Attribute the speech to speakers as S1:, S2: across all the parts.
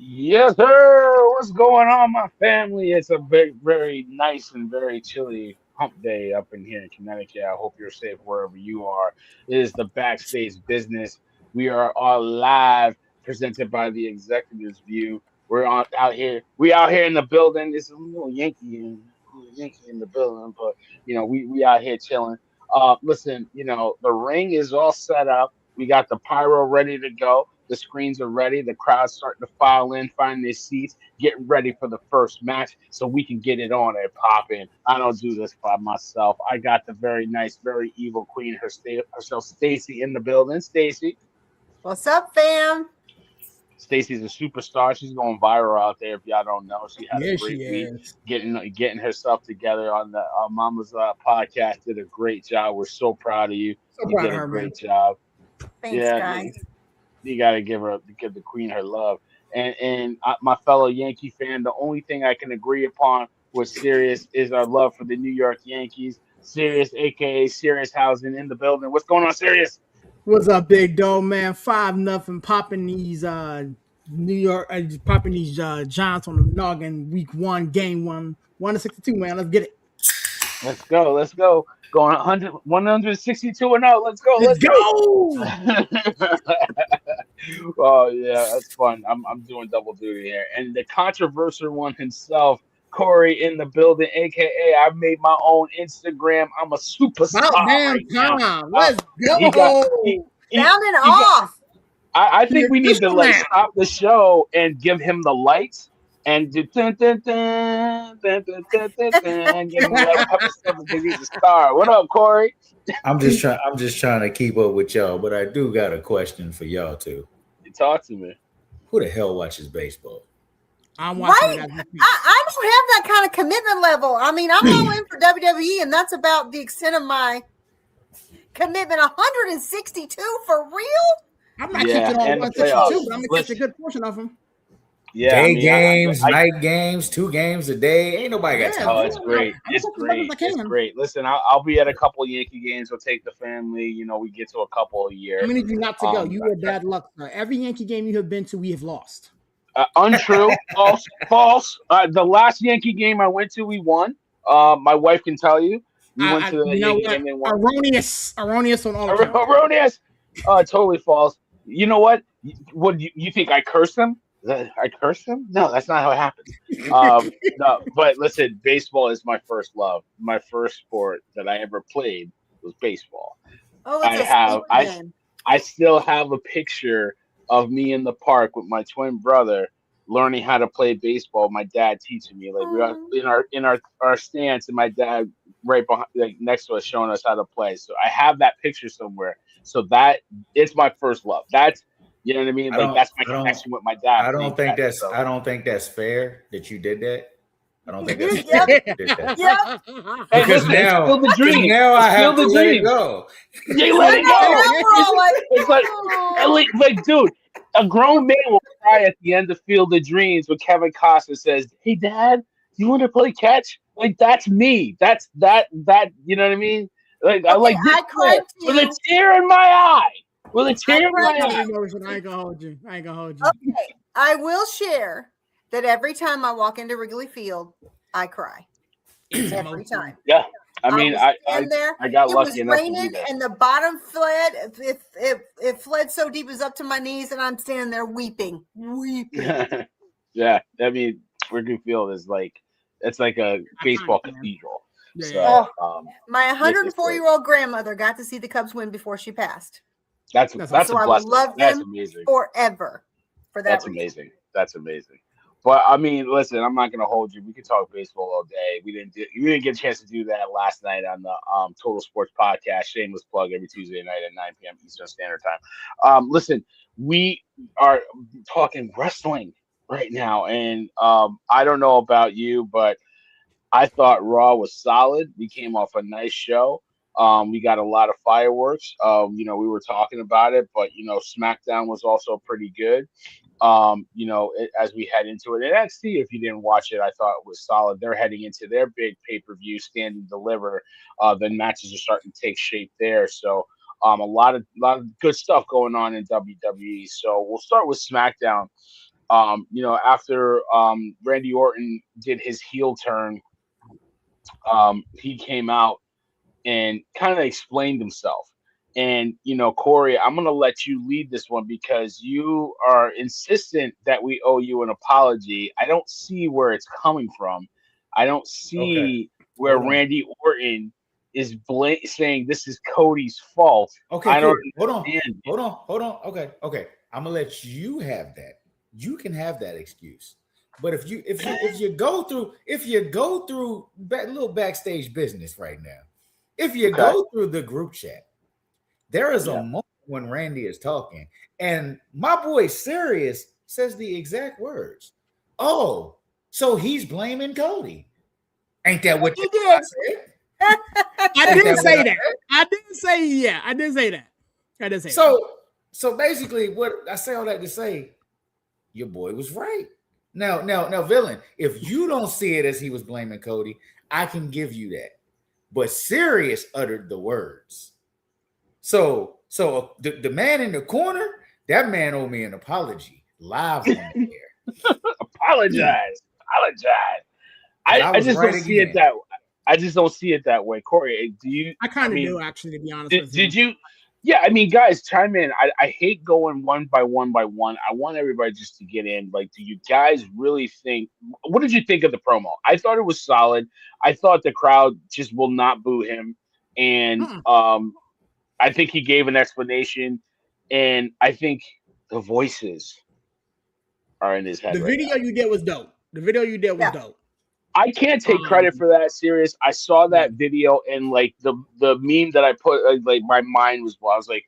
S1: Yes, sir. What's going on, my family? It's a very nice and very chilly hump day up in here in Connecticut. I hope you're safe wherever you are. It is the Backstage business. We are all live, presented by the Executives View. We're on out here. We out here in the building. It's a little Yankee in the building, but we out here chilling. Listen, the ring is all set up. We got the pyro ready to go. The screens are ready. The crowd's starting to file in, find their seats, getting ready for the first match so we can get it on and pop in. I don't do this by myself. I got the very nice, very evil queen herself, Stacey, in the building. Stacey.
S2: What's up, fam?
S1: Stacey's a superstar. She's going viral out there. If y'all don't know, she had a
S3: Yeah, she
S1: great week
S3: is.
S1: getting herself together on the Mama's podcast. Did a great job. We're so proud of you.
S3: So
S1: You
S3: proud
S1: did
S3: of
S1: a
S3: her, man.
S1: great job.
S2: Thanks,
S1: Yeah,
S2: guys.
S1: you got to give the queen her love. And my fellow Yankee fan, the only thing I can agree upon with Sirius is our love for the New York Yankees. Sirius, aka Sirius Housing, in the building. What's going on, Sirius?
S3: What's up, big dog, man? 5-0, popping these New York, popping these Giants on the noggin. Week 1, game 1, 1-62, man. Let's get it.
S1: Let's go. Let's go. Going 162 and out. Let's go.
S3: Let's
S1: Let's
S3: go.
S1: go. Oh yeah, that's fun. I'm doing double duty here, and the controversial one himself, Corey, in the building, aka I made my own Instagram. I'm a superstar
S3: About damn
S1: right now.
S3: time.
S1: Uh,
S3: Let's
S1: he got
S3: go.
S2: Sounding
S1: he got.
S2: off.
S1: I
S3: The
S1: think we need to
S3: official
S1: like
S3: now.
S1: stop the show and give him the lights and do dun, dun, dun, dun, dun, dun, dun, dun, give him red pepper stuff because he's a star. What up, Corey?
S4: I'm just trying to keep up with y'all, but I do got a question for y'all too.
S1: You talk to me.
S4: Who the hell watches baseball?
S3: I'm watching
S2: Right?
S3: it as we speak.
S2: I don't have that kind of commitment level. I mean, I'm all in for WWE, and that's about the extent of my commitment. 162 for real?
S3: I'm not
S1: Yeah,
S3: catching all
S1: and the
S3: 162,
S1: playoffs.
S3: but I'm going to catch a
S1: Listen,
S3: good portion of them.
S1: yeah, I
S4: Day
S1: mean,
S4: games,
S1: I
S4: night games, 2 games a day. Ain't nobody got
S3: Yeah,
S4: time
S1: oh,
S4: for
S1: it's
S4: all
S1: great.
S3: I'm
S1: It's
S3: catching as much as
S1: great.
S3: I
S1: It's
S3: can.
S1: great. Listen, I'll be at a couple Yankee games. We'll take the family. We get to a couple a
S3: How
S1: year.
S3: many of you not to go?
S1: Um,
S3: You were bad luck, sir. Every Yankee game you have been to, we have lost.
S1: Untrue, false, false. The last Yankee game I went to, we won. My wife can tell you, we went to the
S3: You know
S1: Yankee
S3: what?
S1: game and won.
S3: Erroneous on all accounts.
S1: Erroneous. Totally false. You know what? You think I cursed him? I cursed him? No, that's not how it happened. No, but listen, baseball is my first love. My first sport that I ever played was baseball.
S2: Oh,
S1: I
S2: it's a
S1: have
S2: sleeper
S1: I
S2: game.
S1: I still have a picture of me in the park with my twin brother learning how to play baseball. My dad teaching me, like we are
S2: Oh,
S1: in our stance, and my dad right behind, like next to us, showing us how to play. So I have that picture somewhere. So that it's my first love. That's what I mean.
S4: I
S1: Like
S4: don't
S1: that's my
S4: I don't
S1: connection with my dad
S4: I
S1: playing
S4: don't think
S1: catch.
S4: that's
S1: So
S4: I don't think that's fair that you did that. I don't think that's fair
S2: yep,
S4: that you did that.
S2: yep.
S1: hey,
S4: Because
S1: listen, it's
S4: now
S1: still the
S4: because
S1: dream.
S4: now
S1: It's
S4: I
S1: still
S4: have to
S1: the
S4: let it
S1: dream.
S4: go.
S1: They
S2: I
S1: let it
S2: know.
S1: go.
S2: Now we're all like,
S1: It's like,
S2: oh.
S1: dude, a grown man will cry at the end of Field of Dreams when Kevin Costner says, "Hey, Dad, you want to play catch?" Like that's me. That's that. You know what I mean? Like I
S2: Okay,
S1: like this
S2: I cried
S1: with a
S2: too.
S1: tear in my eye. With a
S2: I
S1: tear in
S2: cried
S1: my
S3: Got
S1: eye.
S2: too.
S3: emotion. I ain't gonna hold you.
S2: Okay, I will share that every time I walk into Wrigley Field, I cry.
S3: It's
S2: Every
S3: emotional.
S2: time.
S1: Yeah, I
S2: I
S1: mean,
S2: will
S1: I
S2: stand there.
S1: I got
S2: It was
S1: lucky enough to be
S2: raining
S1: there.
S2: and the bottom fled. It fled so deep it was up to my knees, and I'm standing there weeping.
S1: Yeah, I mean, Wrigley Field is like it's like a baseball
S3: Iconic, man.
S1: cathedral.
S3: Yeah.
S1: So
S2: Oh, my
S1: it's great.
S2: 104-year-old grandmother got to see the Cubs win before she passed.
S3: That's
S1: That's
S3: awesome.
S1: a
S2: So I will
S1: blessing.
S2: love
S1: That's
S2: them
S1: amazing.
S2: forever for that
S1: That's
S2: reason.
S1: amazing. That's amazing. But I mean, listen, I'm not gonna hold you. We could talk baseball all day. We didn't get a chance to do that last night on the Total Sports Podcast. Shameless plug every Tuesday night at 9 p.m. Eastern Standard Time. Listen, we are talking wrestling right now, and I don't know about you, but I thought Raw was solid. We came off a nice show. We got a lot of fireworks. We were talking about it, but SmackDown was also pretty good. As we head into it, and NXT, if you didn't watch it, I thought it was solid. They're heading into their big pay-per-view, Stand and Deliver. The matches are starting to take shape there. So, a lot of good stuff going on in WWE. So we'll start with SmackDown. After Randy Orton did his heel turn, he came out and kind of explained himself. And Corey, I'm gonna let you lead this one because you are insistent that we owe you an apology. I don't see where it's coming from. I don't
S4: Okay.
S1: see where
S4: Hold on.
S1: Randy Orton is saying this is Cody's fault.
S4: Okay,
S1: I don't
S4: cool. Hold on.
S1: understand.
S4: Hold on. Okay. I'm gonna let you have that. You can have that excuse. But if you go through little backstage business right now, if you
S1: Okay.
S4: go through the group chat, there is a
S1: Yeah.
S4: moment when Randy is talking, and my boy Sirius says the exact words. Oh, so he's blaming Cody. Ain't that what
S3: He
S4: you
S3: did.
S4: said?
S3: I
S4: Ain't
S3: did
S4: that what
S3: say
S4: I
S3: that.
S4: said?
S3: I did say yeah. I did say that. I did say that.
S4: So basically, what I say all that to say, your boy was right. Now, villain, if you don't see it as he was blaming Cody, I can give you that. But Sirius uttered the words. So the man in the corner, that man owed me an apology live on the air.
S1: Apologize. Apologize.
S4: Because I
S1: I
S4: was
S1: just
S4: right
S1: don't see it
S4: again.
S1: that. I just don't see it that way. Corey, do you?
S3: I
S1: I
S3: kind of
S1: mean,
S3: do, actually, to be honest with you.
S1: did you? Yeah, I mean, guys, chime in. I hate going one by one by one. I want everybody just to get in. Like, do you guys really think? What did you think of the promo? I thought it was solid. I thought the crowd just will not boo him, and
S3: Mm-mm.
S1: I think he gave an explanation, and I think the voices are in his head
S3: The
S1: right
S3: video
S1: now.
S3: you did was dope. The video you did was
S2: Yeah.
S3: dope.
S1: I can't take credit
S3: Um,
S1: for that. Serious. I saw
S3: yeah.
S1: that video and like the meme that I put, like my mind was. I was like,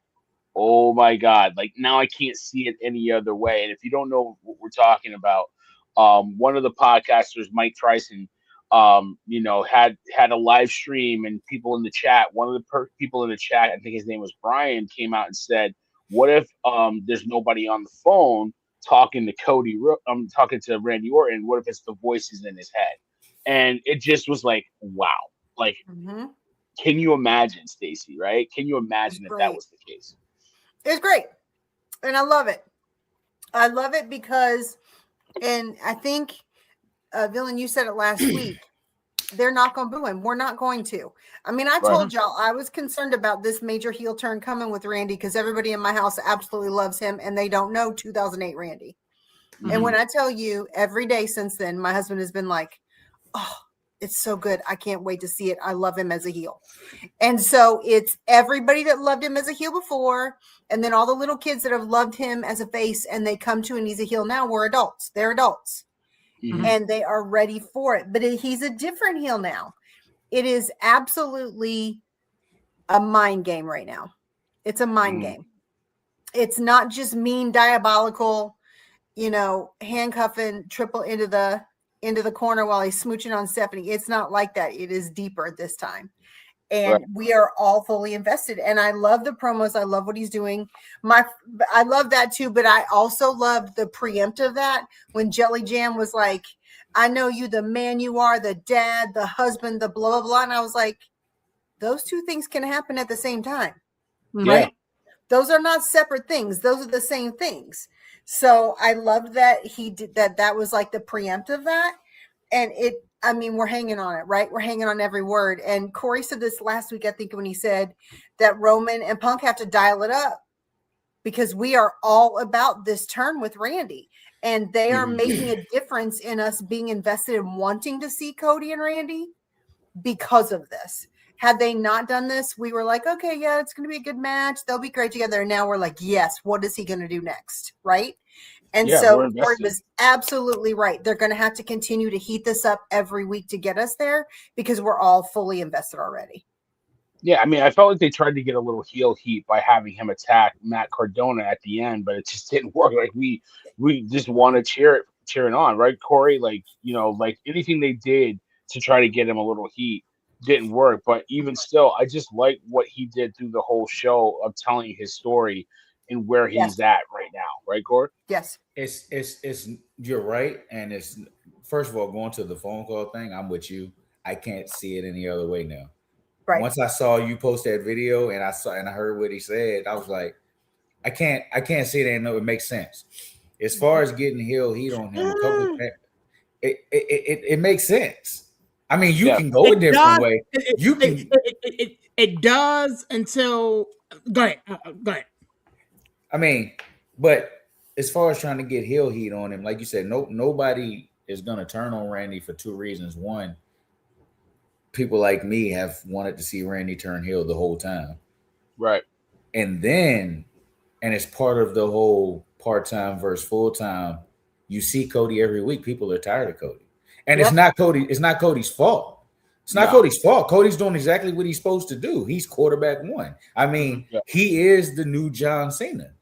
S1: oh my god! Like now I can't see it any other way. And if you don't know what we're talking about, one of the podcasters, Mike Tyson, had a live stream and people in the chat. One of the people in the chat, I think his name was Brian, came out and said, "What if there's nobody on the phone talking to talking to Randy Orton? What if it's the voices in his head?" And it just was like, wow. Like,
S2: Mm-hmm.
S1: can you imagine, Stacey? Right? Can you
S2: It's
S1: imagine if that
S2: great.
S1: was the case?
S2: It's great. And I love it. I love it because, and I think, Villain, you said it last week. They're not going to boo him. We're not going to. I mean, I
S1: Right.
S2: told y'all I was concerned about this major heel turn coming with Randy because everybody in my house absolutely loves him and they don't know 2008 Randy.
S1: Mm-hmm.
S2: And when I tell you every day since then, my husband has been like, oh, it's so good. I can't wait to see it. I love him as a heel. And so it's everybody that loved him as a heel before, and then all the little kids that have loved him as a face, and they come to and he's a heel now. We're adults. They're adults.
S1: Mm-hmm.
S2: And they are ready for it. But he's a different heel now. It is absolutely a mind game right now. It's a mind game. It's not just mean, diabolical, handcuffing Triple into the corner while he's smooching on Stephanie. It's not like that. It is deeper this time. And
S1: Right.
S2: we are all fully invested. And I love the promos. I love what he's doing. I love that too. But I also loved the preempt of that when Jelly Jam was like, I know you, the man you are, the dad, the husband, the blah, blah, blah. And I was like, those two things can happen at the same time,
S1: Yeah.
S2: right? Those are not separate things. Those are the same things. So I loved that he did that. That was like the preempt of that. And we're hanging on it, right? We're hanging on every word. And Corey said this last week, I think, when he said that Roman and Punk have to dial it up because we are all about this turn with Randy. And they are making a difference in us being invested in wanting to see Cody and Randy because of this. Had they not done this, we were like, okay, yeah, it's going to be a good match. They'll be great together. And now we're like, yes, what is he going to do next? Right? And
S1: Yeah,
S2: so
S1: we're
S2: Corey
S1: invested.
S2: was absolutely right. They're going to have to continue to heat this up every week to get us there because we're all fully invested already.
S1: Yeah, I mean, I felt like they tried to get a little heel heat by having him attack Matt Cardona at the end, but it just didn't work. Like we just want to cheer it on, right, Corey? Like like anything they did to try to get him a little heat didn't work. But even still, I just like what he did through the whole show of telling his story and where
S2: Yes.
S1: he's at right now, right, Corey?
S2: Yes.
S4: It's you're right, and it's first of all going to the phone call thing. I'm with you. I can't see it any other way now.
S2: Right.
S4: Once I saw you post that video and I heard what he said, I was like, I can't see it. And no, it makes sense. as far as getting heel heat on him, a couple of it makes sense. I mean, you can go a different way.
S3: It does until go ahead. Go ahead.
S4: I mean, but as far as trying to get heel heat on him, like you said, nobody is gonna turn on Randy for two reasons. One, people like me have wanted to see Randy turn heel the whole time.
S1: Right.
S4: And it's part of the whole part-time versus full-time. You see Cody every week. People are tired of Cody. And it's not Cody's fault. It's not Cody's fault. Cody's doing exactly what he's supposed to do. He's quarterback one. I mean, he is the new John Cena.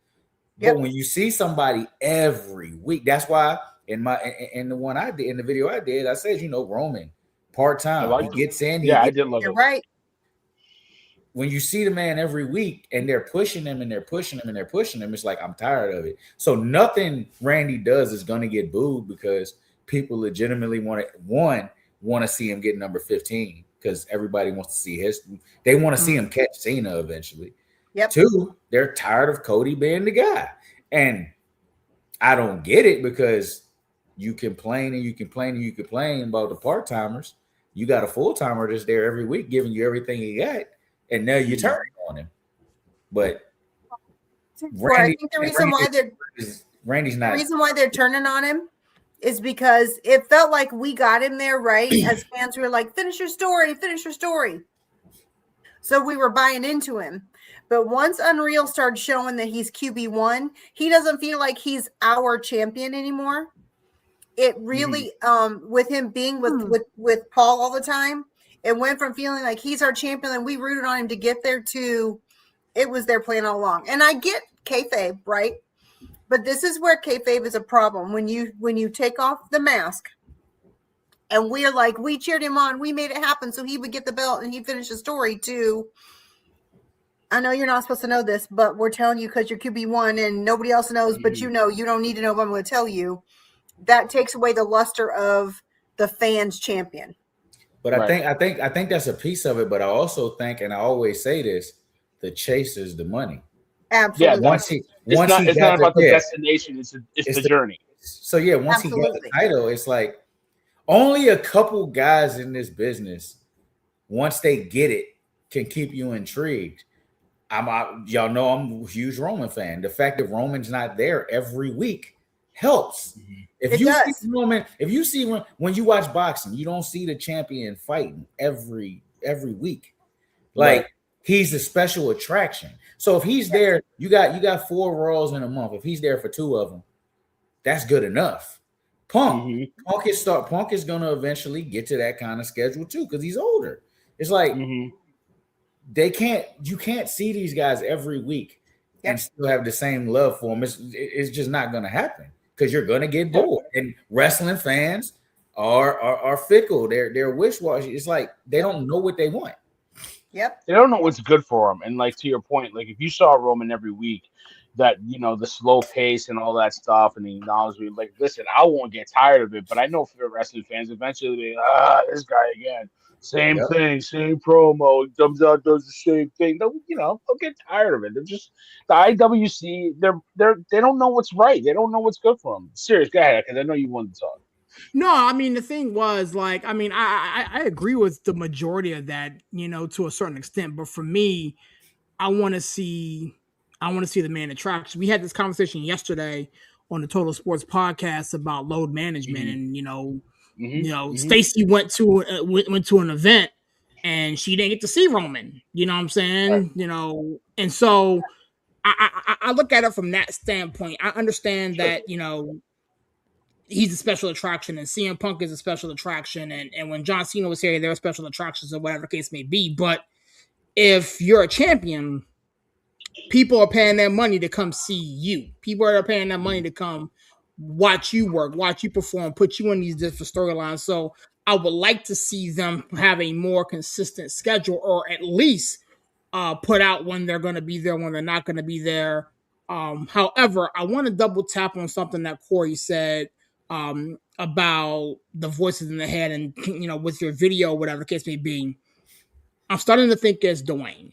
S4: But when you see somebody every week, that's why in the one I did, in the video I did, I said, Roman, part-time. He gets in.
S1: I did love it.
S2: You're right.
S4: When you see the man every week and they're pushing him and they're pushing him and they're pushing him, it's like, I'm tired of it. So nothing Randy does is going to get booed because people legitimately want to see him get number 15 because everybody wants to see they want to see him catch Cena eventually.
S2: Yep.
S4: Two, they're tired of Cody being the guy. And I don't get it because you complain and you complain and you complain about the part-timers. You got a full-timer that's there every week giving you everything he got. And now you're turning on him. But
S2: I think the reason why they're turning on him is because it felt like we got him there, right? As fans, we were like, finish your story. So we were buying into him. But once Unreal started showing that he's QB1, he doesn't feel like he's our champion anymore. It really, with him being with Paul all the time, it went from feeling like he's our champion and we rooted on him to get there to it was their plan all along. And I get kayfabe, right? But this is where kayfabe is a problem. When you take off the mask and we're like, we cheered him on, we made it happen so he would get the belt and he'd finish the story too. I know you're not supposed to know this, but we're telling you because you're QB1 and nobody else knows, but you don't need to know, but I'm going to tell you. That takes away the luster of the fans champion.
S4: But I think that's a piece of it. But I also think, and I always say this, the chase is the money.
S2: Absolutely.
S1: Yeah, it's not about the destination. It's the journey.
S4: So once he got the title, it's like only a couple guys in this business, once they get it, can keep you intrigued. Y'all know I'm a huge Roman fan. The fact that Roman's not there every week helps. If you see when you watch boxing, you don't see the champion fighting every week. Like he's a special attraction. So if he's there, you got 4 Raws in a month. If he's there for 2 of them, that's good enough. Punk is gonna eventually get to that kind of schedule too, because he's older. It's like you can't see these guys every week and still have the same love for them. It's just not gonna happen. Because you're gonna get bored, and wrestling fans are fickle. They're wish-washy. It's like they don't know what they want.
S2: Yep,
S1: they don't know what's good for them. And like to your point, like if you saw Roman every week, that the slow pace and all that stuff, and the acknowledgement, like listen, I won't get tired of it, but I know for wrestling fans, eventually this guy again, same thing, same promo, comes out, does the same thing. They'll get tired of it. They're just the IWC. They don't know what's right. They don't know what's good for them. Serious, go ahead, because I know you wanted to talk.
S3: No, I mean the thing was like, I mean, I agree with the majority of that, to a certain extent. But for me, I want to see the man attraction. We had this conversation yesterday on the Total Sports podcast about load management, and Stacey went to an event and she didn't get to see Roman. You know what I'm saying?
S1: Right.
S3: And so I look at it from that standpoint. I understand that he's a special attraction, and CM Punk is a special attraction, and when John Cena was here, there were special attractions or whatever the case may be. But if you're a champion, people are paying their money to come see you. People are paying their money to come watch you work, watch you perform, put you in these different storylines. So I would like to see them have a more consistent schedule, or at least put out when they're going to be there, when they're not going to be there. However, I want to double tap on something that Corey said about the voices in the head, and with your video, whatever the case may be. I'm really starting to think it's Dwayne,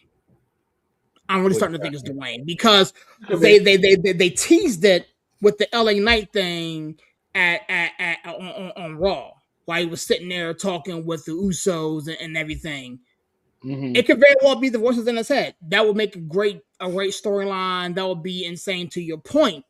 S3: because they teased it with the LA Knight thing on Raw, while he was sitting there talking with the Usos and everything.
S1: Mm-hmm.
S3: It could very well be the voices in his head. That would make a great storyline. That would be insane to your point.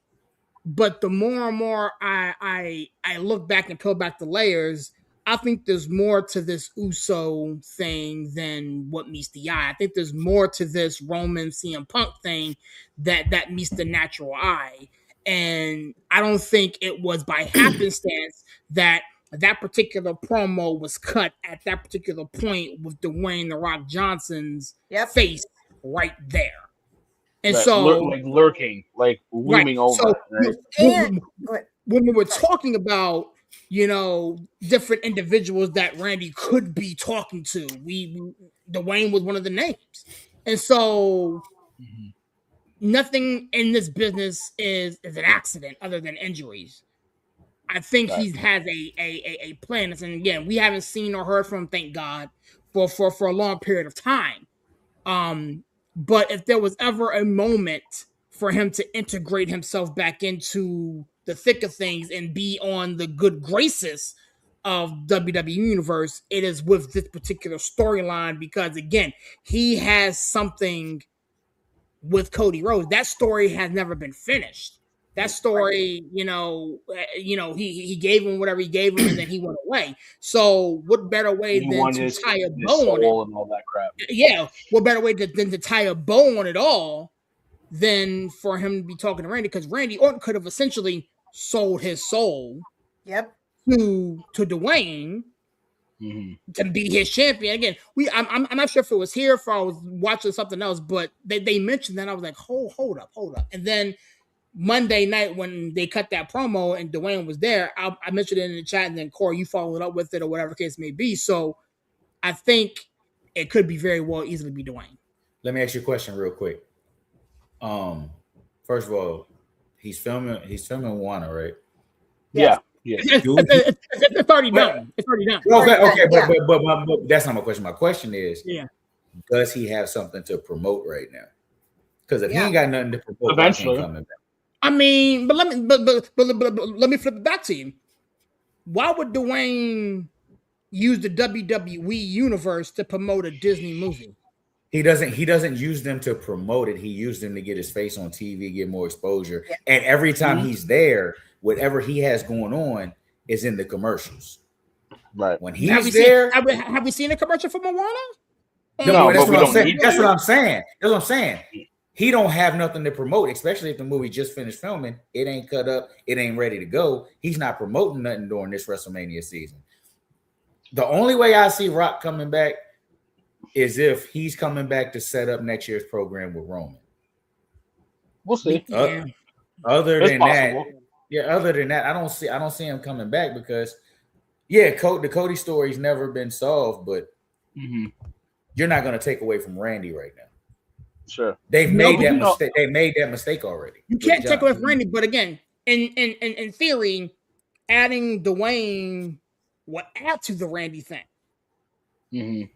S3: But the more and more I look back and peel back the layers, I think there's more to this Uso thing than what meets the eye. I think there's more to this Roman CM Punk thing that meets the natural eye. And I don't think it was by happenstance that particular promo was cut at that particular point with Dwayne "The Rock" Johnson's face right there. And
S1: Right.
S3: so,
S1: like lurking, like looming over.
S3: So,
S1: right?
S3: when we were talking about, different individuals that Randy could be talking to, Dwayne was one of the names. And so nothing in this business is an accident other than injuries. I think he has a plan. And again, we haven't seen or heard from him, thank God, for a long period of time. But if there was ever a moment for him to integrate himself back into the thick of things and be on the good graces of WWE Universe, it is with this particular storyline, because again, he has something with Cody Rhodes. That story has never been finished. That story, he gave him whatever he gave him, and then he went away. So, what better way than to tie a bow on it?
S1: And all that crap.
S3: Yeah, what better way than to tie a bow on it all than for him to be talking to Randy? Because Randy Orton could have essentially sold his soul, to Dwayne to be his champion. Again, I'm not sure if it was here, if I was watching something else, but they mentioned that. I was like, hold up, and then Monday night when they cut that promo and Dwayne was there, I mentioned it in the chat, and then Corey, you followed up with it, or whatever case may be. So I think it could be very well easily be Dwayne.
S4: Let me ask you a question real quick. First of all, he's filming Wanna, right?
S1: Yeah.
S3: It's already done. It's already done.
S4: Okay, but that's not my question. My question is, does he have something to promote right now? Because if he ain't got nothing to promote,
S1: eventually
S4: coming back.
S3: I mean, but let me flip it back to you. Why would Dwayne use the WWE Universe to promote a Disney movie?
S4: He doesn't use them to promote it. He used them to get his face on TV, get more exposure. Yeah. And every time he's there, whatever he has going on is in the commercials.
S1: Right.
S4: When he's there,
S3: have we seen a commercial for Moana?
S4: No, that's what I'm saying. That's what I'm saying. That's what I'm saying. He don't have nothing to promote, especially if the movie just finished filming. It ain't cut up. It ain't ready to go. He's not promoting nothing during this WrestleMania season. The only way I see Rock coming back is if he's coming back to set up next year's program with Roman.
S1: We'll see.
S4: Other than that, I don't see him coming back because, the Cody story's never been solved, but you're not going to take away from Randy right now.
S1: Sure,
S4: they've made that mistake. They made that mistake already.
S3: You can't take away from Randy, but again, in theory, adding Dwayne will add to the Randy thing.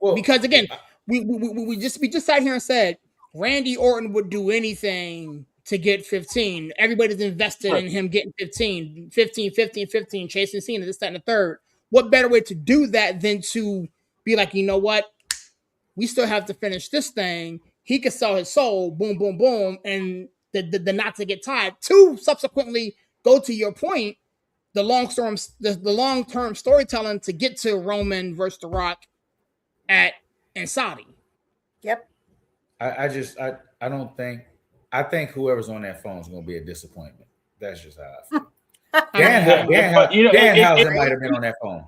S3: Well, because again, we just sat here and said Randy Orton would do anything to get 15. Everybody's invested in him getting 15, chasing Cena, this, that, and the third. What better way to do that than to be like, you know what? We still have to finish this thing. He could sell his soul, boom, boom, boom, and the knots to get tied. To subsequently go to your point, the long-term storytelling to get to Roman versus The Rock in Saudi.
S2: Yep.
S4: I think whoever's on that phone is going to be a disappointment. That's just how I feel. Danhausen might have been on that phone.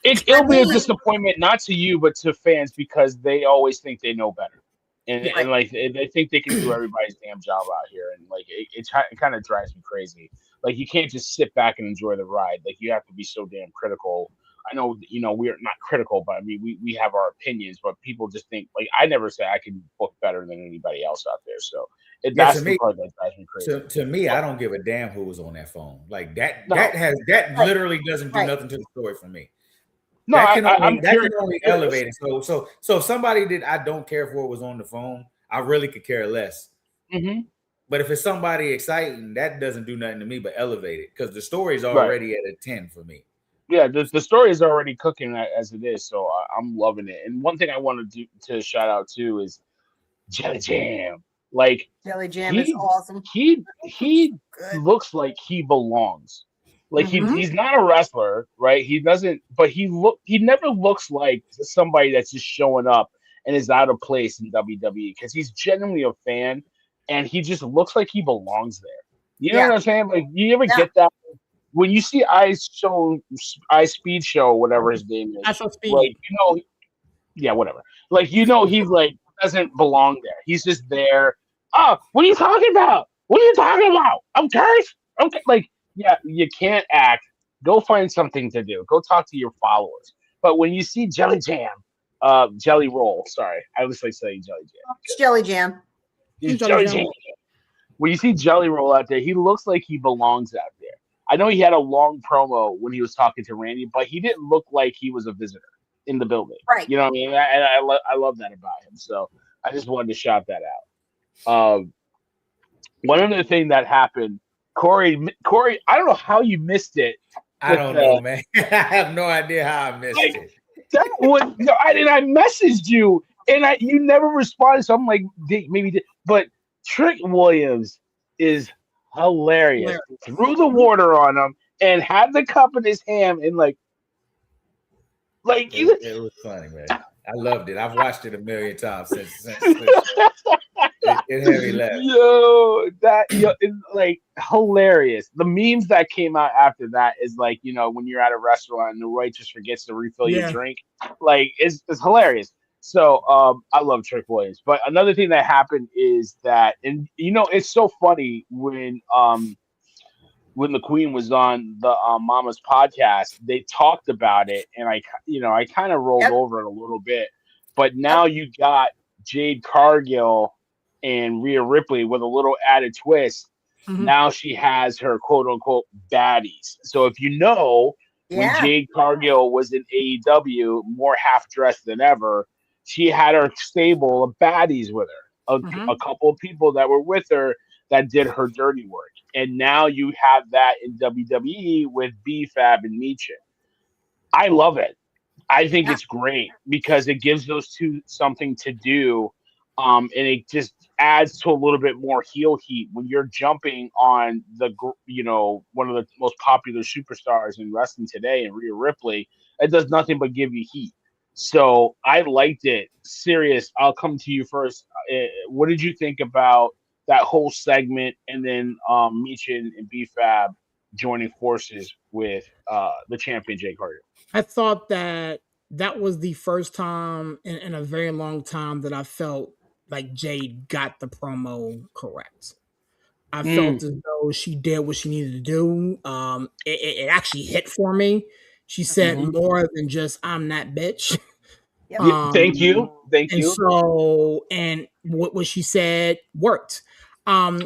S1: It'll be a disappointment, not to you, but to fans, because they always think they know better. And like they think they can do everybody's damn job out here, and like it kind of drives me crazy. Like, you can't just sit back and enjoy the ride. Like, you have to be so damn critical. I know, we're not critical, but I mean, we have our opinions, but people just think, like, I never say I can book better than anybody else out there. So that's the part that drives me crazy.
S4: To me, I don't give a damn who was on that phone. Like that literally doesn't do nothing to the story for me. No, that can only elevate it. So if somebody that I don't care for was on the phone, I really could care less. But if it's somebody exciting, that doesn't do nothing to me but elevate it because the story's
S1: Right.
S4: already at a 10 for me.
S1: Yeah, the story is already cooking as it is, so I'm loving it. And one thing I want to shout out too is Jelly Jam. Like
S2: Jelly Jam is
S1: he
S2: awesome.
S1: he
S2: Good.
S1: looks like he belongs. Like
S2: Mhm.
S1: he's not a wrestler, right? He doesn't, but he never looks like somebody that's just showing up and is out of place in WWE because he's genuinely a fan and he just looks like he belongs there. You know
S2: Yeah.
S1: what I'm saying? Like you ever
S2: Yeah.
S1: get that when you see Ice Speed Show, whatever his name is,
S3: Natural speed.
S1: like yeah, whatever. Like he's like doesn't belong there. He's just there. Oh, what are you talking about? What are you talking about? I'm cursed. Okay, like yeah, you can't act. Go find something to do. Go talk to your followers. But when you see Jelly Jam, Jelly Roll, sorry, I always like saying Jelly Jam.
S2: It's Jelly Jam.
S1: He's
S3: Jelly
S1: Jelly
S3: Jam.
S1: Jam. When you see Jelly Roll out there, he looks like he belongs out there. I know he had a long promo when he was talking to Randy, but he didn't look like he was a visitor in the building.
S2: Right.
S1: You know what I mean? I love that about him. So I just wanted to shout that out. One other thing that happened, Corey, I don't know how you missed it.
S4: I don't know, man. I have no idea how I missed it.
S1: That was, I messaged you and you never responded. So I'm like, maybe, but Trick Williams is hilarious. Threw the water on him and had the cup in his hand and like
S4: it was funny, man. I loved it. I've watched it a million times since it had me laughing.
S1: It's like hilarious. The memes that came out after that is like, when you're at a restaurant and the waitress forgets to refill your drink, like it's hilarious. So I love Trick Williams. But another thing that happened is that, and it's so funny when the Queen was on the Mama's podcast, they talked about it, and I kind of rolled over it a little bit. But now you got Jade Cargill and Rhea Ripley with a little added twist. Mm-hmm. Now she has her quote unquote baddies. So if when Jade Cargill was in AEW, more half dressed than ever, she had her stable of baddies with her. A couple of people that were with her that did her dirty work. And now you have that in WWE with B-Fab and Michin. I love it. I think it's great because it gives those two something to do. And it just adds to a little bit more heel heat when you're jumping on one of the most popular superstars in wrestling today, and Rhea Ripley. It does nothing but give you heat. So I liked it. Serious. I'll come to you first. What did you think about that whole segment, and then Michin and B-Fab joining forces with the champion Jake Cargill?
S3: I thought that was the first time in a very long time that I felt like Jade got the promo correct. I felt as though she did what she needed to do. It actually hit for me. She said more than just "I'm that bitch."
S1: Thank you.
S3: So, and what she said worked. I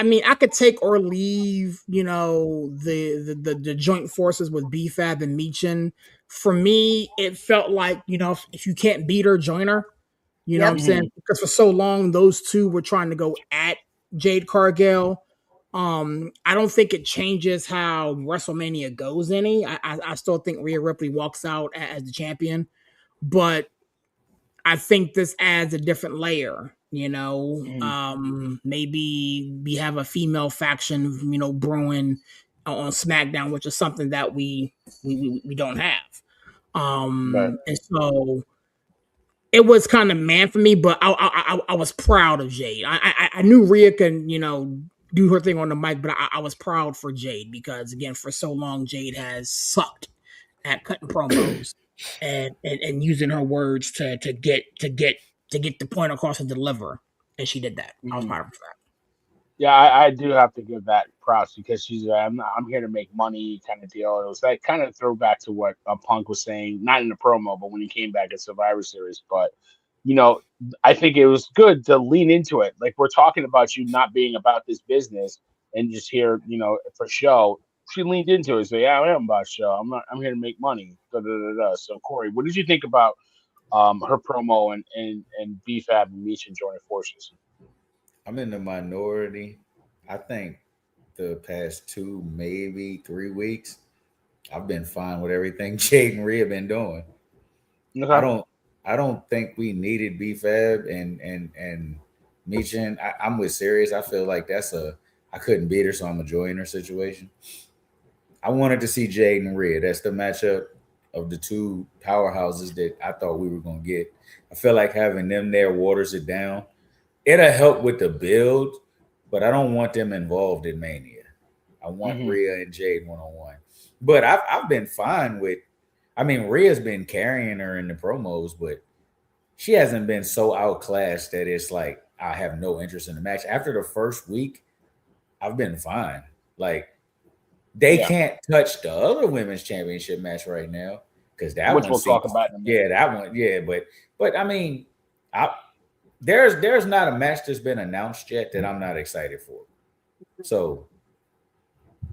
S3: mean, I could take or leave, the joint forces with B-Fab and Michin. For me, it felt like, if you can't beat her, join her. You know what I'm saying? Because for so long, those two were trying to go at Jade Cargill. I don't think it changes how WrestleMania goes any. I still think Rhea Ripley walks out as the champion, but I think this adds a different layer, maybe we have a female faction, brewing on SmackDown, which is something that we don't have. And so it was kind of man for me, but I was proud of Jade. I knew Rhea can, do her thing on the mic, but I was proud for Jade because, again, for so long, Jade has sucked at cutting promos and using her words to get the point across and deliver, and she did that. I was proud of that.
S1: Yeah, I do have to give that props because she's I'm here to make money kind of deal. It was that kind of throwback to what Punk was saying, not in the promo, but when he came back at Survivor Series. But I think it was good to lean into it. Like, we're talking about you not being about this business and just here, for show. She leaned into it. So yeah, I am about show. I'm here to make money. So Corey, what did you think about her promo and B-Fab and Michin joining forces?
S4: I'm in the minority. I think the past 2, maybe 3 weeks, I've been fine with everything Jade and Rhea been doing.
S1: Okay.
S4: I don't think we needed BFAB and Michin. I'm with Sirius. I feel like I couldn't beat her, so I'm enjoying her situation. I wanted to see Jade and Rhea. That's the matchup of the two powerhouses that I thought we were gonna get. I feel like having them there waters it down. It'll help with the build, but I don't want them involved in Mania. I want Rhea and Jade 1-on-1. But I've been fine with. I mean, Rhea's been carrying her in the promos, but she hasn't been so outclassed that it's like I have no interest in the match. After the first week, I've been fine. Like they can't touch the other women's championship match right now because that
S1: which
S4: one
S1: we'll talk about in a minute.
S4: Yeah, that one. Yeah, but I mean, there's not a match that's been announced yet that I'm not excited for. So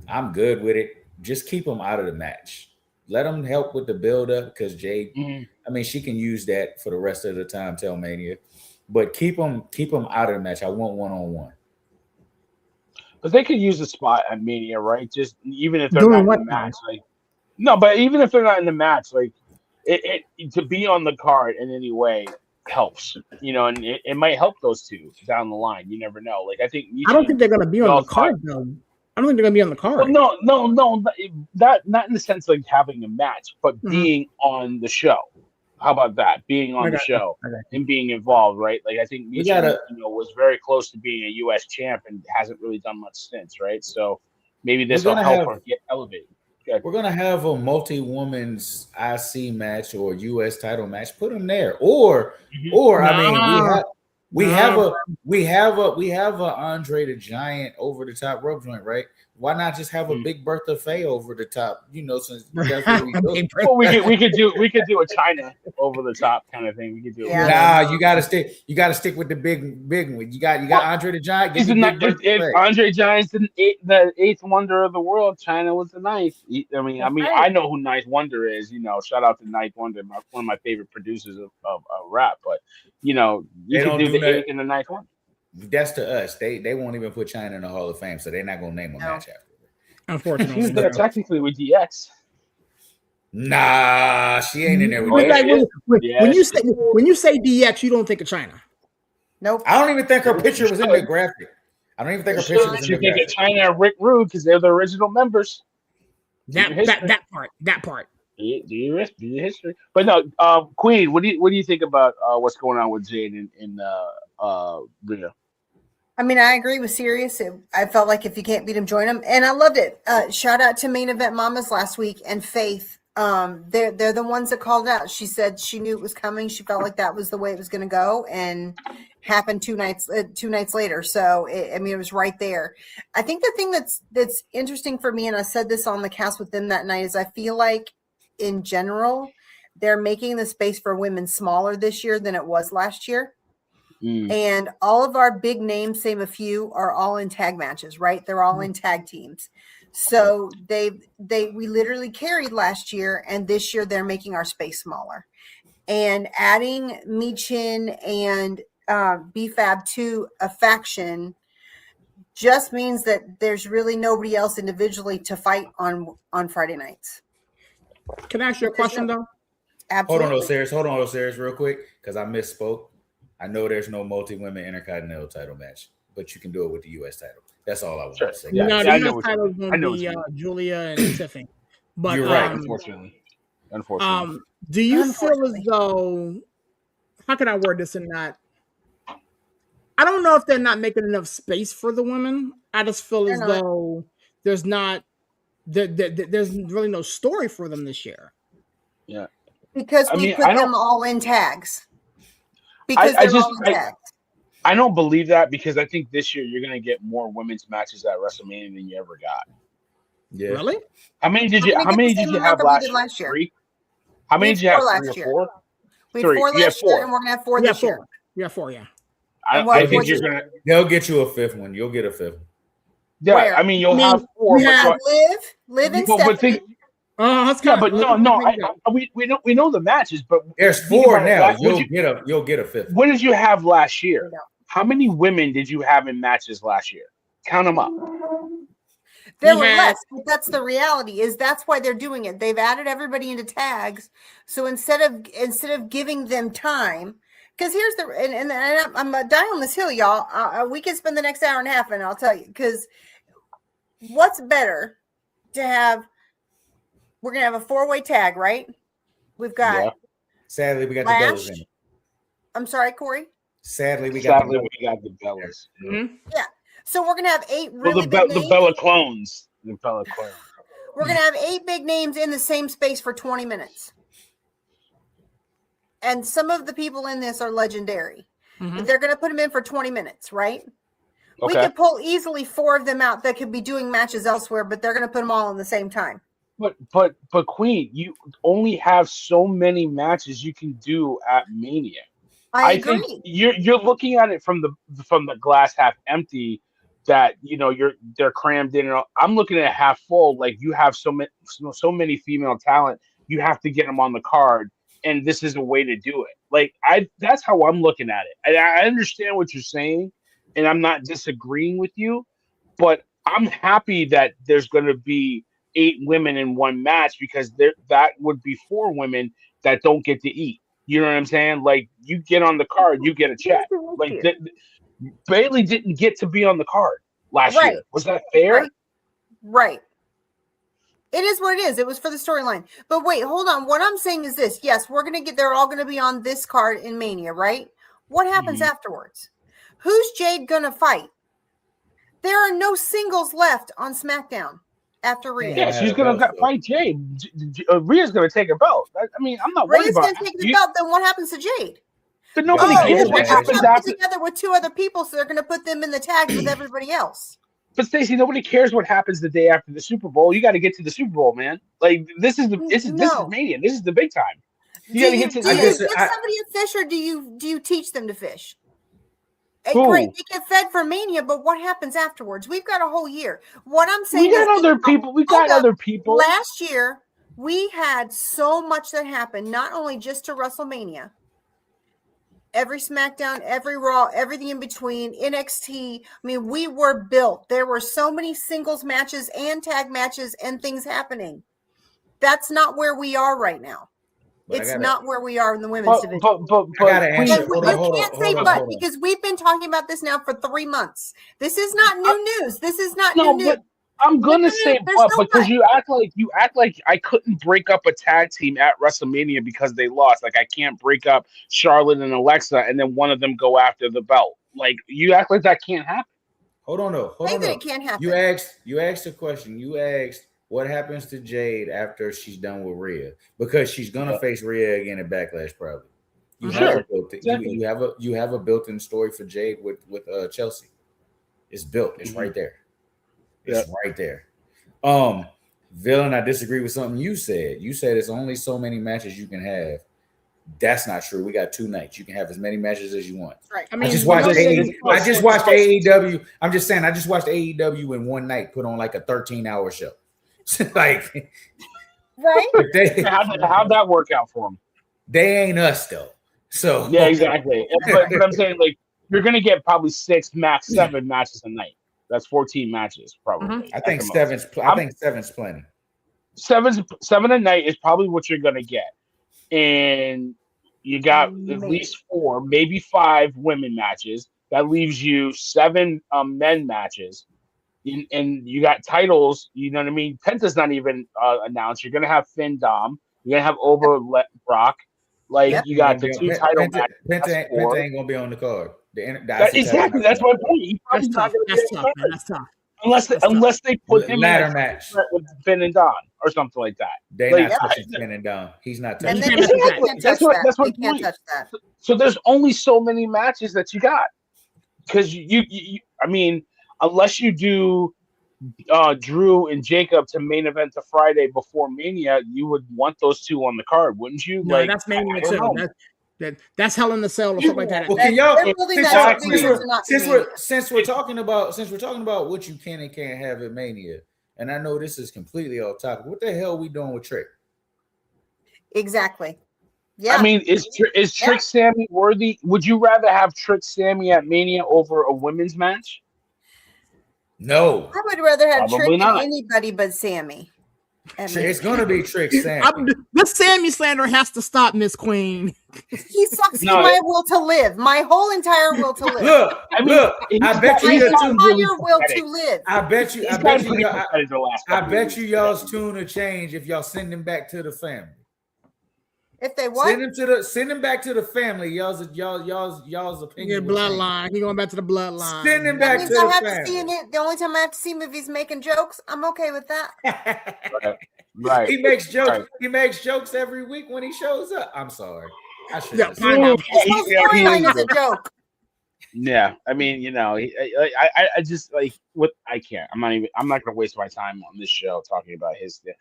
S4: I'm good with it. Just keep them out of the match. Let them help with the build-up because Jade, I mean, she can use that for the rest of the time till Mania. But keep them out of the match. I want 1-on-1.
S1: But they could use the spot at Mania, right? Just even if they're not in the match, like no, but even if they're not in the match, like it to be on the card in any way helps, and it might help those two down the line. You never know. Like I don't
S3: think they're going to be on the card though. I don't think they're gonna be on the card.
S1: Well, no, that not in the sense of like having a match, but being on the show. How about that? Being on the show and being involved, right? Like I think Michin, was very close to being a U.S. champ and hasn't really done much since, right? So maybe this will help her get elevated.
S4: We're gonna have a multi-woman's IC match or U.S. title match. Put them there, or I mean, we have a Andre the Giant over the top rope joint, right? Why not just have a Big Bertha Faye over the top? Since that's what we do.
S1: Well, we could do a China over the top kind of thing. We could do.
S4: Nah, you gotta stick with the big one. You got Andre the Giant.
S1: If Andre Giant's the eighth wonder of the world, China was the ninth. I know who Ninth Wonder is. Shout out to Ninth Wonder, one of my favorite producers of rap. But you can do the eighth and the ninth one.
S4: That's to us. They won't even put China in the Hall of Fame, so they're not gonna name a match after it.
S3: Unfortunately,
S1: she's there technically with DX.
S4: Nah, she ain't in there with
S3: DX. When you say DX, you don't think of China.
S2: Nope.
S4: I don't even think her picture was in the graphic. I don't even think her picture was in the graphic.
S1: You think of China and Rick Rude because they're the original members.
S3: That part.
S1: Do your history. But no, Queen, what do you think about what's going on with Jade and Rhea?
S2: I mean, I agree with Sirius. I felt like if you can't beat him, join him, and I loved it. Shout out to Main Event Mamas last week and Faith. They're the ones that called out. She said she knew it was coming. She felt like that was the way it was going to go, and happened 2 nights later. So it was right there. I think the thing that's interesting for me, and I said this on the cast with them that night, is I feel like in general they're making the space for women smaller this year than it was last year. And all of our big names, save a few, are all in tag matches, right? They're all in tag teams. So we literally carried last year, and this year they're making our space smaller. And adding Michin and BFAB to a faction just means that there's really nobody else individually to fight on Friday nights.
S3: Can I ask you a question though?
S2: Absolutely.
S4: Hold on, Osiris, real quick, because I misspoke. I know there's no multi-women intercontinental title match, but you can do it with the U.S. title. That's all I want to say.
S3: Yeah, the U.S. title is going to be Julia and Tiffany. But
S1: you're right, unfortunately.
S3: Do you feel as though, how can I word this in that? I don't know if they're not making enough space for the women. I just feel as though there's really no story for them this year.
S1: Yeah.
S2: Because we put them all in tags. Because they're all in tags.
S1: I don't believe that because I think this year you're going to get more women's matches at WrestleMania than you ever got.
S4: Yeah.
S3: Really?
S1: How many did you have last year? 3? How many did you have? 3 or 4?
S2: We had 4 last year, and we're going to have 4 this year.
S3: Yeah, 4, yeah.
S1: I think you're going to...
S4: They'll get you a 5th one. You'll get a 5th one.
S1: Yeah, where? I mean, you'll have 4.
S2: We have Liv and Stephanie.
S1: But we know the matches, but
S4: there's 4 now. You'll get a 5th.
S1: What did you have last year How many women did you have in matches last year? Count them up.
S2: There were less, but that's the reality. Is that's why they're doing it. They've added everybody into tags, so instead of giving them time, because here's the and I'm dying on this hill, y'all. We can spend the next hour and a half, and I'll tell you. Because what's better to have? We're gonna have a 4-way tag, right? We've got.
S4: Sadly, we got the Bellas in it.
S2: I'm sorry, Corey.
S4: Sadly, we got the
S1: Bellas.
S2: Mm-hmm. Yeah. So we're gonna have 8 really big names.
S1: The Bella clones. The Bella clones.
S2: We're gonna have 8 big names in the same space for 20 minutes. And some of the people in this are legendary. Mm-hmm. But they're gonna put them in for 20 minutes, right? Okay. We could pull easily 4 of them out that could be doing matches elsewhere, but they're gonna put them all in the same time.
S1: But Queen, you only have so many matches you can do at Mania. I think you're looking at it from the glass half empty, that they're crammed in. I'm looking at it half full. Like, you have so many female talent, you have to get them on the card, and this is a way to do it. Like, that's how I'm looking at it. And I understand what you're saying, and I'm not disagreeing with you, but I'm happy that there's going to be 8 women in one match, because that would be 4 women that don't get to eat. You know what I'm saying? Like, you get on the card, you get a check. Like, Bailey didn't get to be on the card last year. Was that fair?
S2: Right. It is what it is. It was for the storyline. But wait, hold on. What I'm saying is this. Yes, they're all going to be on this card in Mania, right? What happens afterwards? Who's Jade going to fight? There are no singles left on SmackDown after Rhea.
S1: Yeah, she's going to fight Jade. Rhea's going to take her belt. I mean, I'm not worried about it.
S2: Rhea's going to take the belt. Then what happens to Jade?
S1: But nobody cares what happens after.
S2: Together with 2 other people, so they're going to put them in the tags with everybody else.
S1: But Stacey, nobody cares what happens the day after the Super Bowl. You got to get to the Super Bowl, man. Like, this is Mania. This is the big time. You got to get to.
S2: Do you give somebody a fish, or do you teach them to fish? Great, they get fed for Mania, but what happens afterwards? We've got a whole year. What I'm saying,
S1: we got other people. We got other people.
S2: Last year, we had so much that happened, not only just to WrestleMania. Every SmackDown, every Raw, everything in between, NXT. I mean, we were built. There were so many singles matches and tag matches and things happening. That's not where we are right now. It's not where we are in the women's division.
S4: But I gotta answer.
S2: You can't say but, because we've been talking about this now for 3 months. This is not new news. This is not new news.
S1: I'm gonna say but because you act like I couldn't break up a tag team at WrestleMania because they lost. Like, I can't break up Charlotte and Alexa and then one of them go after the belt. Like, you act like that can't happen.
S4: Hold on.
S2: It can't happen.
S4: You asked a question. You asked what happens to Jade after she's done with Rhea, because she's gonna face Rhea again at Backlash probably. You have a built-in story for Jade with Chelsea. It's built. It's right there. It's right there. Villain, I disagree with something you said. You said it's only so many matches you can have. That's not true. We got 2 nights. You can have as many matches as you want.
S2: Right.
S4: I just watched AEW. I'm just saying, I just watched AEW in one night, put on like a 13-hour show. Like,
S2: right?
S1: How'd that work out for them?
S4: They ain't us though. So
S1: yeah, exactly. But I'm saying, like, you're gonna get probably 6, max 7 matches a night. That's 14 matches, probably.
S4: Mm-hmm. I think 7's plenty.
S1: 7 a night is probably what you're gonna get, and you got at least 4, maybe 5 women matches. That leaves you 7 men matches, and you got titles. You know what I mean? Penta's not even announced. You're gonna have Finn Dom. You're gonna have Oba Brock. Like, you got the 2 title matches.
S4: Penta ain't gonna be on the card.
S1: Exactly, that's my point. He's probably not going to be on the card.
S3: That's tough.
S1: Unless they put him
S4: ladder
S1: in a
S4: match
S1: with Finn and Don or something like that.
S4: They're not touching Finn and Don. He's not touching.
S1: That's my point. So there's only so many matches that you got, because you I mean, unless you do Drew and Jacob to main event to Friday before Mania, you would want those 2 on the card, wouldn't you?
S3: No, that's Mania too. That's Hell in the Cell or something like that.
S4: Well, since we're talking about what you can and can't have at Mania, and I know this is completely off topic. What the hell are we doing with Trick?
S2: Exactly. Yeah.
S1: I mean, is Trick Sammy worthy? Would you rather have Trick Sammy at Mania over a women's match?
S4: No,
S2: I would rather have Trick
S1: Probably
S2: than
S1: not.
S2: anybody but Sammy.
S4: it's gonna be Trick Sammy.
S3: This Sammy slander has to stop, Miss Queen.
S2: He sucks
S1: No,
S2: my will to live. My whole entire will to live.
S4: Look,
S1: I mean,
S4: look. I bet
S2: my
S4: you the
S1: got
S4: tune.
S1: really
S2: entire will
S1: pathetic.
S2: to live.
S4: I bet you.
S1: He's
S4: I bet
S1: gotten
S4: you.
S1: pretty
S4: I,
S1: pathetic the last
S4: I
S1: couple
S4: bet
S1: weeks.
S4: you y'all's tune will change if y'all send him back to the family.
S2: If they what?
S4: Send him back to the family. Y'all's
S3: Your
S4: opinion. will change.
S3: bloodline. He going back to the bloodline.
S4: Send him
S2: That
S4: back
S2: means
S4: to
S2: I
S4: the
S2: have to see
S4: family.
S2: it. The only time I have to see him if he's making jokes, I'm okay with that.
S1: Right.
S4: He makes jokes.
S1: Right.
S4: He makes jokes every week when he shows up. I'm sorry. I should.
S3: Yeah,
S4: have
S3: find out.
S2: His whole storyline is a joke.
S1: Yeah, I mean, you know, I just like what I can't. I'm not gonna waste my time on this show talking about his thing.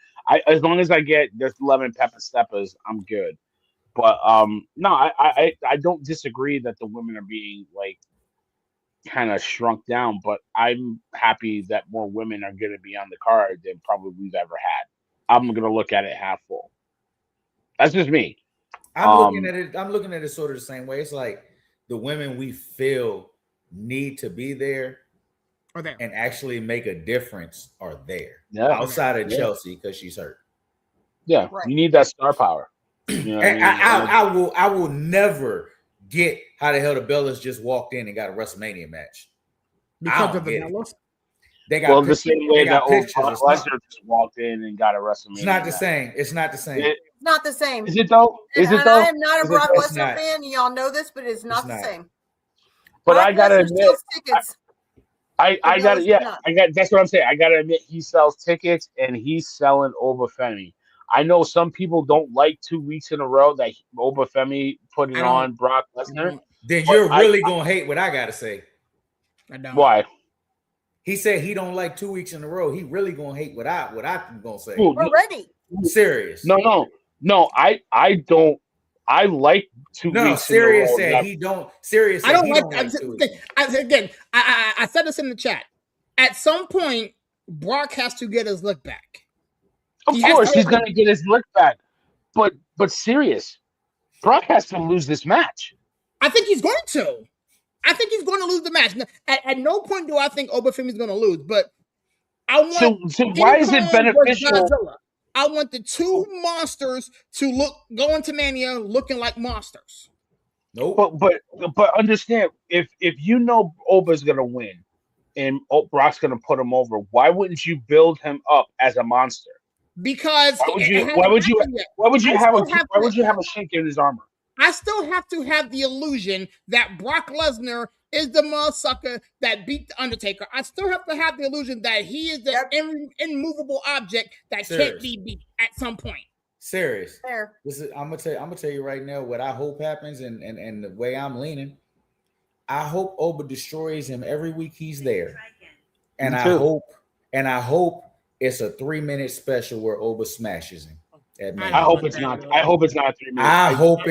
S1: As long as I get just 11 pepper steppers, I'm good. But no, I don't disagree that the women are being like kind of shrunk down, but I'm happy that more women are gonna be on the card than probably we've ever had. I'm gonna look at it half full. That's just me.
S4: I'm looking at it. I'm looking at it sort of the same way. It's like the women we feel need to be there
S3: Or there.
S4: and actually make a difference are there.
S1: Yeah.
S4: Outside of
S1: Yeah.
S4: Chelsea because she's hurt.
S1: Yeah,
S2: Right.
S1: you need that star power. You know what I
S4: And
S1: mean?
S4: I will never get how the hell the Bellas just walked in and got a WrestleMania match.
S3: Because
S4: don't
S3: of the
S4: get it.
S3: Bellas.
S4: They got
S1: Well, the
S4: pictures-
S1: same way
S4: they
S1: that
S4: got
S1: old
S4: pictures.
S1: Brock
S4: It's not-
S1: Lesnar just walked in and got a WrestleMania.
S4: It's not the
S1: match.
S4: same. It's not the same.
S1: It-
S2: It's not the same.
S1: Is it though? Is
S2: And
S1: it though?
S2: I am not a
S4: Is it
S2: Brock
S4: though? It's
S2: Lesnar
S4: not.
S2: fan. Y'all know this, but it's not
S4: It's
S2: the
S4: not.
S2: same.
S1: But
S2: Brock
S1: I gotta
S2: Lesnar
S1: admit,
S2: sells tickets.
S1: I got
S2: Bellas
S1: yeah,
S2: do not.
S1: I got. That's what I'm saying. I gotta admit, he sells tickets and he's selling Oba Femi. I know some people don't like 2 weeks in a row that Oba Femi put it
S3: I don't-
S1: on Brock Lesnar.
S4: Then
S1: But
S4: you're
S1: I-
S4: really gonna hate what I gotta say.
S3: I don't.
S1: Why?
S4: He said he don't like 2 weeks in a row. He really gonna hate what I'm gonna say.
S1: Ooh,
S2: We're ready.
S4: Serious.
S1: no. I don't. I like 2
S4: No,
S1: weeks in a
S4: Serious
S1: row.
S4: said
S1: that-
S4: he don't. Serious.
S3: I
S4: Said
S3: don't
S4: he
S3: like.
S4: don't like 2 weeks.
S3: I said this in the chat. At some point, Brock has to get his look back.
S1: Of
S3: He has
S1: course,
S3: to-
S1: he's gonna get his lick back. But serious, Brock has to lose this match.
S3: I think he's going to. I think he's going to lose the match. At no point do I think Oba Femi's going to lose, but I want.
S1: So why is
S3: King
S1: it
S3: Kong versus
S1: beneficial?
S3: Godzilla. I want the two monsters to go into Mania looking like monsters.
S4: Nope.
S1: But understand, if you know Oba's gonna win and Brock's gonna put him over, why wouldn't you build him up as a monster?
S3: Because
S1: Why would
S3: it
S1: you?
S3: hasn't
S1: Why would you?
S3: happened yet.
S1: Why would you
S3: I
S1: have a?
S3: still have
S1: Why
S3: to-
S1: would you have a chink in his armor?
S3: I still have to have the illusion that Brock Lesnar is the motherfucker that beat the Undertaker. I still have to have the illusion that he is the immovable object that can't
S4: Serious.
S3: be beat at some point.
S4: Serious.
S2: There.
S4: This is. I'm gonna tell you right now what I hope happens, and the way I'm leaning. I hope Oba destroys him every week he's there, and
S1: Me
S4: I
S1: too.
S4: hope it's a 3-minute special where Oba smashes him. At Mania.
S1: I hope it's not. I hope it's not 3 minutes.
S4: I hope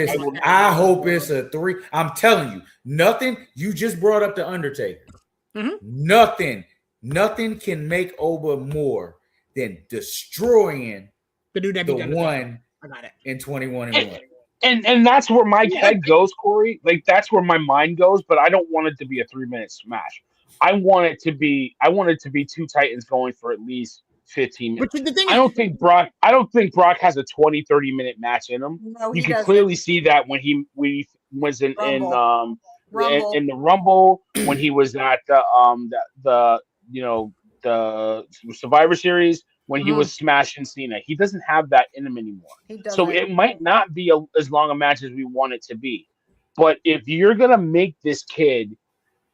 S1: will-
S4: it's a 3. I'm telling you, nothing. You just brought up the Undertaker.
S3: Mhm.
S4: Nothing can make Oba more than destroying
S3: The dude that
S4: the
S3: beat the Undertaker.
S4: one
S3: I got it.
S4: in 21 and 1.
S1: And that's where my head goes, Corey. Like that's where my mind goes. But I don't want it to be a 3-minute smash. I want it to be 2 Titans going for at least 15 minutes.
S3: But the thing
S1: I don't think Brock has a 20-30 minute match in him.
S2: No,
S1: You
S2: he
S1: can
S2: doesn't.
S1: clearly see that when he was in
S2: Rumble.
S1: in the Rumble, when he was at the Survivor Series, when he was smashing Cena. He doesn't have that in him anymore.
S2: He doesn't.
S1: So it might not be as long a match as we want it to be. But if you're gonna make this kid,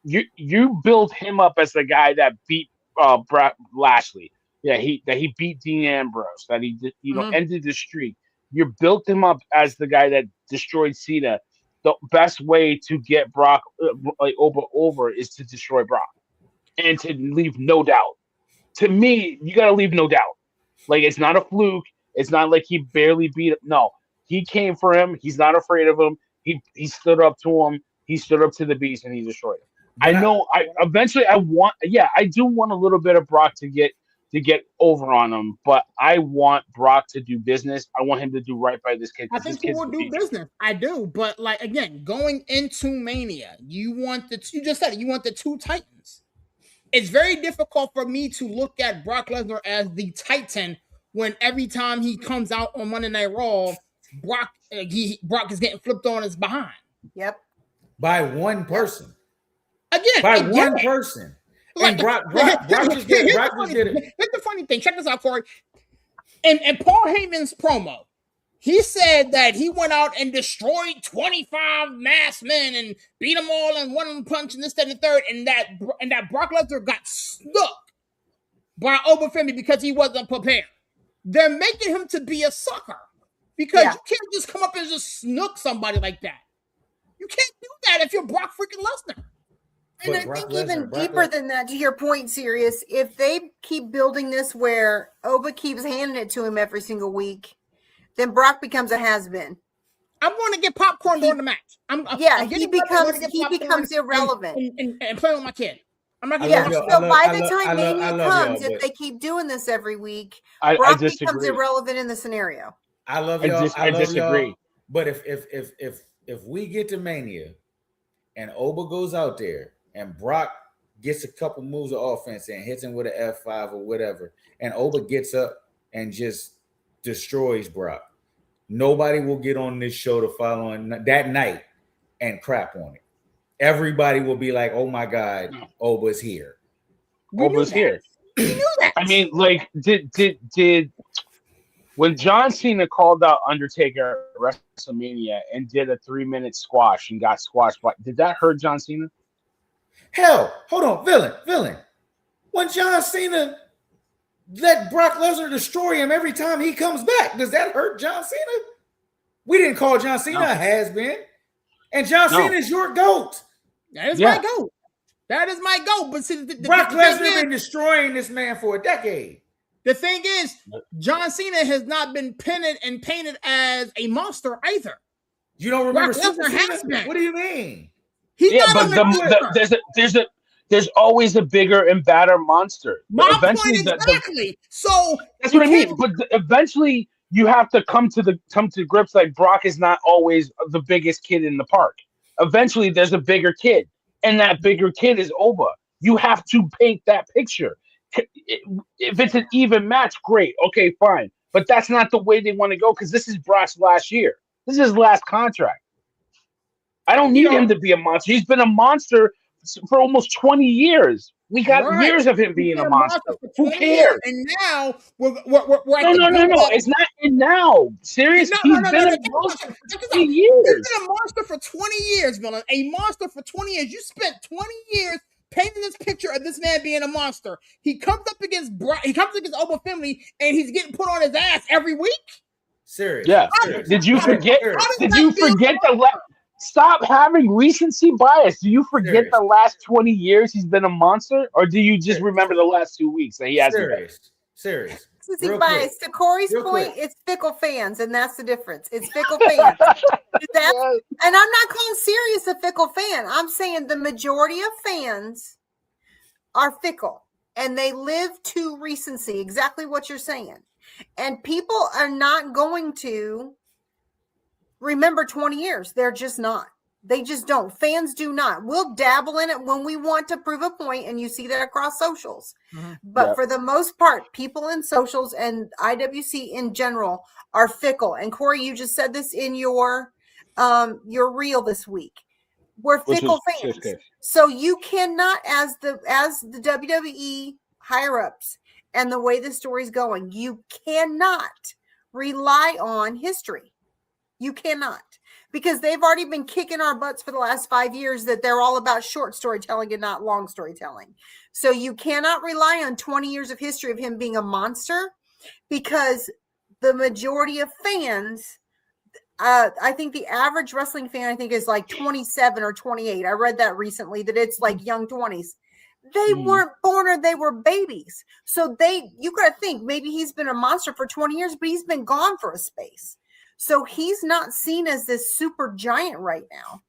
S1: you build him up as the guy that beat Brock Lashley. Yeah, he beat Dean Ambrose, that he ended the streak. You built him up as the guy that destroyed Cena. The best way to get Brock Oba over is to destroy Brock and to leave no doubt. To me, you got to leave no doubt. Like, it's not a fluke. It's not like he barely beat him. No, he came for him. He's not afraid of him. He stood up to him. He stood up to the beast and he destroyed him. I do want a little bit of Brock to get to get over on him, but I want Brock to do business. I want him to do right by this kid.
S3: I
S1: This
S3: think he
S1: kid's
S3: will
S1: the
S3: do
S1: future.
S3: business. I do, but like again, going into Mania, you just said it, you want the two Titans. It's very difficult for me to look at Brock Lesnar as the Titan when every time he comes out on Monday Night Raw, Brock is getting flipped on his behind.
S2: Yep.
S4: By one person.
S3: Again,
S4: By one person. And Brock just did it.
S3: Here's the funny thing. Check this out, Corey. And Paul Heyman's promo, he said that he went out and destroyed 25 masked men and beat them all in one punch and this, that, and the third, and that Brock Lesnar got snuck by Oba Femi because he wasn't prepared. They're making him to be a sucker because you can't just come up and just snook somebody like that. You can't do that if you're Brock freaking Lesnar.
S2: And I think even deeper than that, to your point, Sirius, if they keep building this where Oba keeps handing it to him every single week, then Brock becomes a has-been.
S3: I'm going to get popcorn during the match.
S2: He becomes irrelevant
S3: and play with my kid. I'm not.
S2: So by the time Mania comes, if they keep doing this every week, Brock becomes irrelevant in the scenario.
S4: I love y'all.
S1: I disagree.
S4: Y'all. But if we get to Mania and Oba goes out there and Brock gets a couple moves of offense and hits him with an F5 or whatever, and Oba gets up and just destroys Brock, nobody will get on this show the following that night and crap on it. Everybody will be like, "Oh my God, Oba's here."
S1: Oba's here.
S3: We knew that.
S1: I mean, like, did when John Cena called out Undertaker at WrestleMania and did a 3-minute squash and got squashed, did that hurt John Cena?
S4: Hell, hold on, villain. When John Cena let Brock Lesnar destroy him every time he comes back, does that hurt John Cena? We didn't call John Cena a has-been, and John Cena is your GOAT.
S3: That is my GOAT. That is my GOAT. But see,
S4: Brock Lesnar been destroying this man for a decade.
S3: The thing is, John Cena has not been painted as a monster either.
S4: You don't remember
S3: Brock Lesnar has been.
S4: What do you mean?
S1: There's always a bigger and badder monster.
S3: My point exactly. So
S1: that's what I mean. But eventually, you have to come to grips like Brock is not always the biggest kid in the park. Eventually, there's a bigger kid, and that bigger kid is Oba. You have to paint that picture. If it's an even match, great. Okay, fine. But that's not the way they want to go because this is Brock's last year. This is his last contract. I don't need him to be a monster. He's been a monster for almost 20 years. We got years of him being a monster. Who cares?
S3: And now we're at
S1: no. It's not now. Seriously, he's been a monster for 20 years.
S3: He's been a monster for 20 years, villain. A monster for 20 years. You spent 20 years painting this picture of this man being a monster. He comes up against Oba Femi, and he's getting put on his ass every week.
S4: Serious.
S1: Yeah. Did you forget? Stop having recency bias. Do you forget the last 20 years he's been a monster, or do you just remember the last 2 weeks that he hasn't been?
S2: Serious. Recency bias. To Corey's point, it's fickle fans, and that's the difference. It's fickle fans. And I'm not calling Sirius a fickle fan. I'm saying the majority of fans are fickle, and they live to recency. Exactly what you're saying. And people are not going to remember 20 years. They're just not. They just don't. Fans do not. We'll dabble in it when we want to prove a point, and you see that across socials. Mm-hmm. But for the most part, people in socials and IWC in general are fickle. And Corey, you just said this in your reel this week. We're fickle fans. So you cannot, as the WWE higher ups and the way the story's going, you cannot rely on history. You cannot, because they've already been kicking our butts for the last 5 years that they're all about short storytelling and not long storytelling. So you cannot rely on 20 years of history of him being a monster, because the majority of fans, I think the average wrestling fan, is like 27 or 28. I read that recently, that it's like young 20s. They weren't born, or they were babies. So you got to think maybe he's been a monster for 20 years, but he's been gone for a space. So he's not seen as this super giant right now.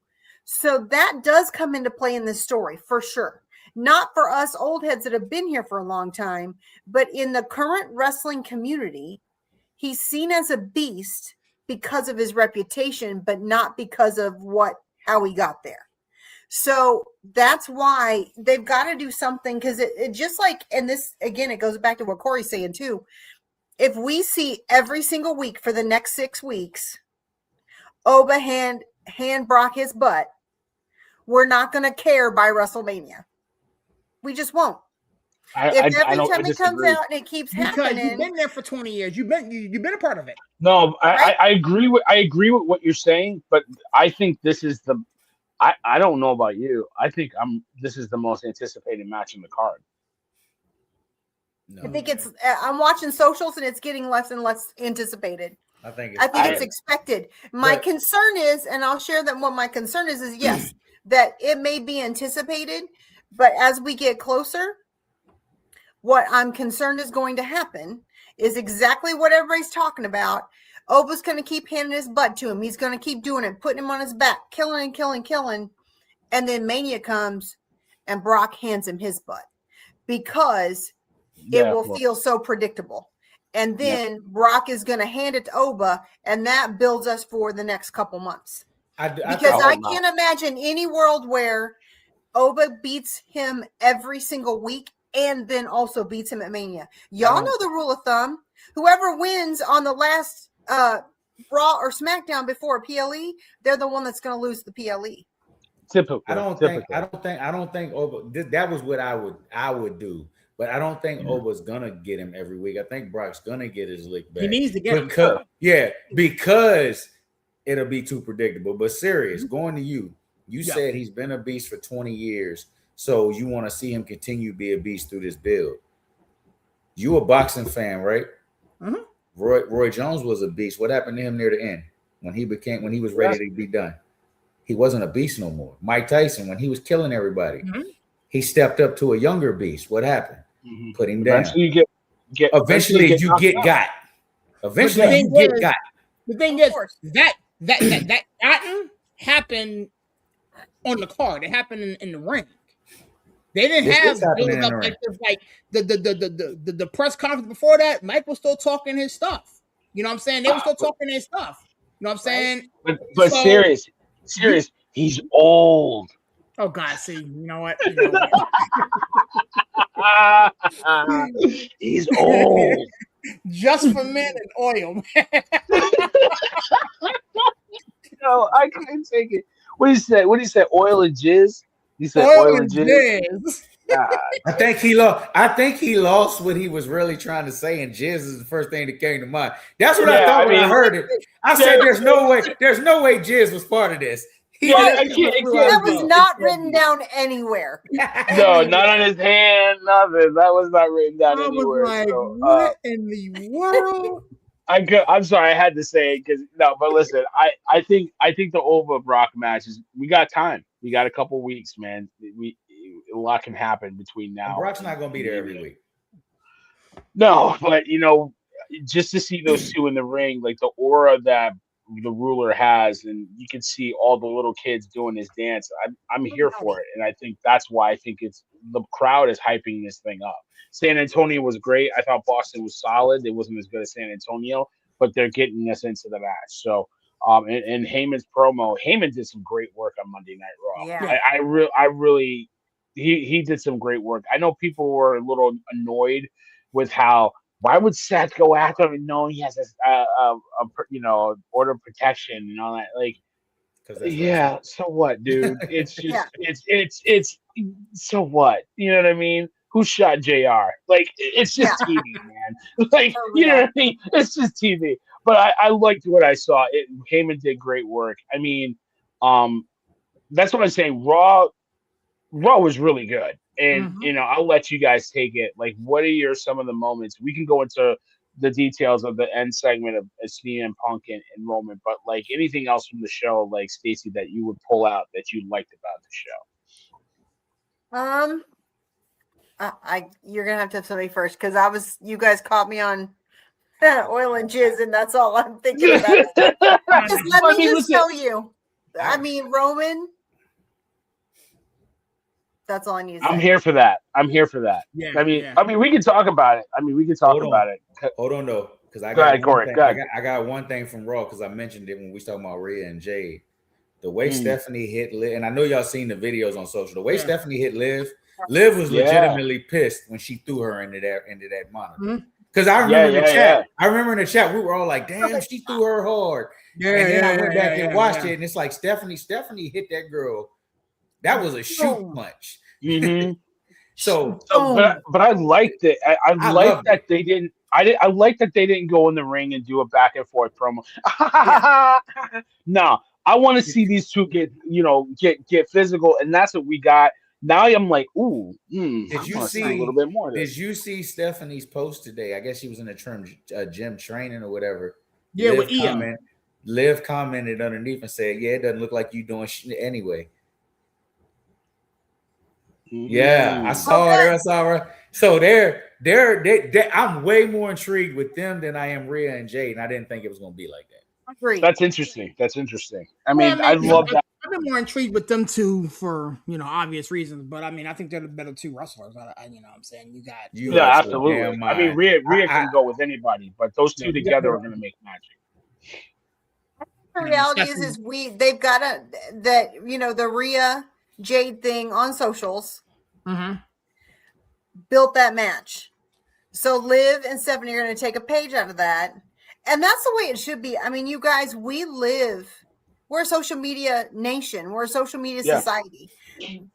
S2: So that does come into play in this story for sure. not for us old heads that have been here for a long time, but in the current wrestling community, he's seen as a beast because of his reputation, but not because of how he got there. So that's why they've got to do something, because it just like, and this again, it goes back to what Corey's saying too. If we see every single week for the next 6 weeks, Oba hand Brock his butt, we're not going to care by WrestleMania. We just won't. If every time it comes out and it keeps happening,
S3: because you've been there for 20 years, you've been a part of it.
S1: No, I agree with what you're saying, but I think this is I don't know about you. I think this is the most anticipated match in the card.
S2: No. I think I'm watching socials and it's getting less and less anticipated.
S4: I think
S2: it's expected. My concern is, and I'll share that what my concern is yes, that it may be anticipated, but as we get closer, what I'm concerned is going to happen is exactly what everybody's talking about. Oba's going to keep handing his butt to him. He's going to keep doing it, putting him on his back, killing. And then Mania comes and Brock hands him his butt because it will feel so predictable. And then Brock is going to hand it to Oba, and that builds us for the next couple months. I can't imagine any world where Oba beats him every single week and then also beats him at Mania. Y'all know the rule of thumb. Whoever wins on the last Raw or SmackDown before a PLE, they're the one that's going to lose the PLE.
S1: Typical.
S4: I don't think Oba. That was what I would do. But I don't think Oba's gonna get him every week. I think Brock's gonna get his lick back.
S3: He needs to get him.
S4: Because it'll be too predictable. But serious, going to you. You said he's been a beast for 20 years. So you want to see him continue to be a beast through this build. You a boxing fan, right? Mm-hmm. Roy Jones was a beast. What happened to him near the end when he was ready to be done? He wasn't a beast no more. Mike Tyson, when he was killing everybody, he stepped up to a younger beast. What happened? Mm-hmm. Put him down.
S1: Eventually you get
S4: got. Eventually you get got.
S3: The thing is that happened on the card. It happened in the ring. They didn't have building up like this, like the press conference before that. Mike was still talking his stuff. You know what I'm saying? They were still talking their stuff. You know what I'm saying?
S1: But serious. He's old.
S3: Oh God! See, you know what?
S1: He's old.
S3: Just for men and oil, man.
S1: No, I couldn't take it. What he said? Oil and jizz. He said oil and jizz.
S4: I think he lost what he was really trying to say, and jizz is the first thing that came to mind. That's what I thought when I heard it. I said, "There's no way jizz was part of this."
S2: That was not written down anywhere.
S1: No, not on his hand. Nothing. That was not written down anywhere.
S3: Like, what in the world?
S1: I'm sorry, I had to say it because but listen, I think the Oba Brock match is. We got time. We got a couple weeks, man. A lot can happen between now.
S4: And Brock's not going to be there every week.
S1: No, but just to see those two in the ring, like the aura that the ruler has, and you can see all the little kids doing this dance. I'm here for it, and I think that's why I think it's the crowd is hyping this thing up. San Antonio was great. I thought Boston was solid. It wasn't as good as San Antonio, but they're getting us into the match. So, and Heyman's promo. Heyman did some great work on Monday Night Raw.
S2: Yeah.
S1: I really, he did some great work. I know people were a little annoyed with how. Why would Seth go after him knowing he has this, order of protection and all that? Like, so what, dude? It's just, it's so what? You know what I mean? Who shot JR? Like, it's just TV, man. Like, you know what I mean? It's just TV. But I liked what I saw. Heyman did great work. I mean, that's what I'm saying. Raw was really good. And, I'll let you guys take it. Like, what are some of the moments? We can go into the details of the end segment of CM Punk and Roman, but, like, anything else from the show, like, Stacey, that you would pull out that you liked about the
S2: show? You're going to have somebody first, because you guys caught me on oil and jizz, and that's all I'm thinking about. Let me tell you. I mean, Roman... That's all I need to say.
S1: I'm here for that. I'm here for that.
S3: Yeah,
S1: I mean, we can talk about it. I mean, we can talk about it.
S4: Hold on, though, because I
S1: Go
S4: got
S1: ahead, Corey.
S4: thing.
S1: Go ahead.
S4: I got one thing from Raw because I mentioned it when we was talking about Rhea and Jade. The way Stephanie hit Liv, and I know y'all seen the videos on social. The way Stephanie hit Liv was legitimately pissed when she threw her into that monitor. Because I remember in the chat, I remember in the chat, we were all like, "Damn, she threw her hard." And then I went back and watched it, and it's like Stephanie hit that girl. That was a shoot punch. So,
S1: but I liked it. I liked that they didn't. I like that they didn't go in the ring and do a back and forth promo. No, I want to see these two get physical, and that's what we got. Now I'm like, ooh,
S4: did you see
S1: a little bit more?
S4: Did you see Stephanie's post today? I guess she was in a gym training or whatever.
S3: Yeah, with Ian.
S4: Liv commented underneath and said, "Yeah, it doesn't look like you doing shit anyway." Yeah, I saw her. I saw her. So they're I'm way more intrigued with them than I am Rhea and Jade, and I didn't think it was going to be like that.
S2: Agreed.
S1: That's interesting. I mean, I love that.
S3: I've been more intrigued with them two for obvious reasons, but I mean, I think they're the better two wrestlers. What I'm saying,
S1: absolutely. I mean, Rhea can go with anybody, but those two together are going to make magic.
S2: The reality is they've got the Rhea Jade thing on socials. Built that match. So Liv and Stephanie are going to take a page out of that. And that's the way it should be. I mean, you guys, we're a social media nation. We're a social media society.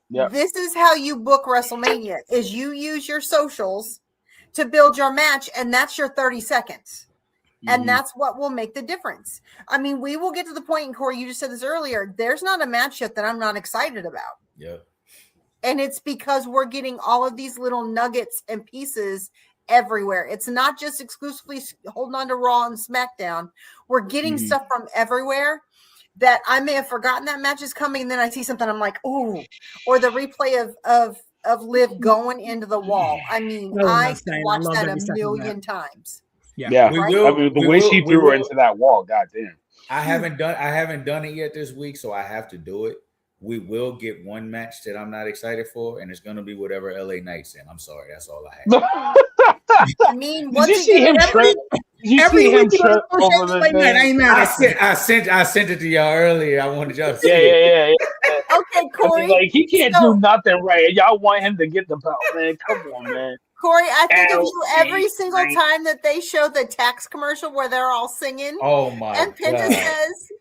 S2: Yeah. This is how you book WrestleMania, is you use your socials to build your match, and that's your 30 seconds. And that's what will make the difference. I mean, we will get to the point, and Corey, you just said this earlier, there's not a match yet that I'm not excited about.
S4: Yeah.
S2: And it's because we're getting all of these little nuggets and pieces everywhere. It's not just exclusively holding on to Raw and SmackDown. We're getting stuff from everywhere that I may have forgotten that match is coming, and then I see something, I'm like, ooh, or the replay of Liv going into the wall. I mean, I could watch that a million times.
S1: Yeah. The way she threw her into that wall, goddamn.
S4: I haven't done it yet this week, so I have to do it. We will get one match that I'm not excited for, and it's going to be whatever LA Knight's in. I'm sorry, that's all I have.
S2: I mean,
S1: did you see him trip? Did you see him trip over the thing?
S4: I sent it to y'all earlier. I wanted y'all to see
S1: it.
S2: Okay, Corey.
S1: Like, he can't do nothing right. Y'all want him to get the belt, man. Come on, man.
S2: Corey, I think of you every single time that they show the tax commercial where they're all singing.
S4: Oh my
S2: And Penta says,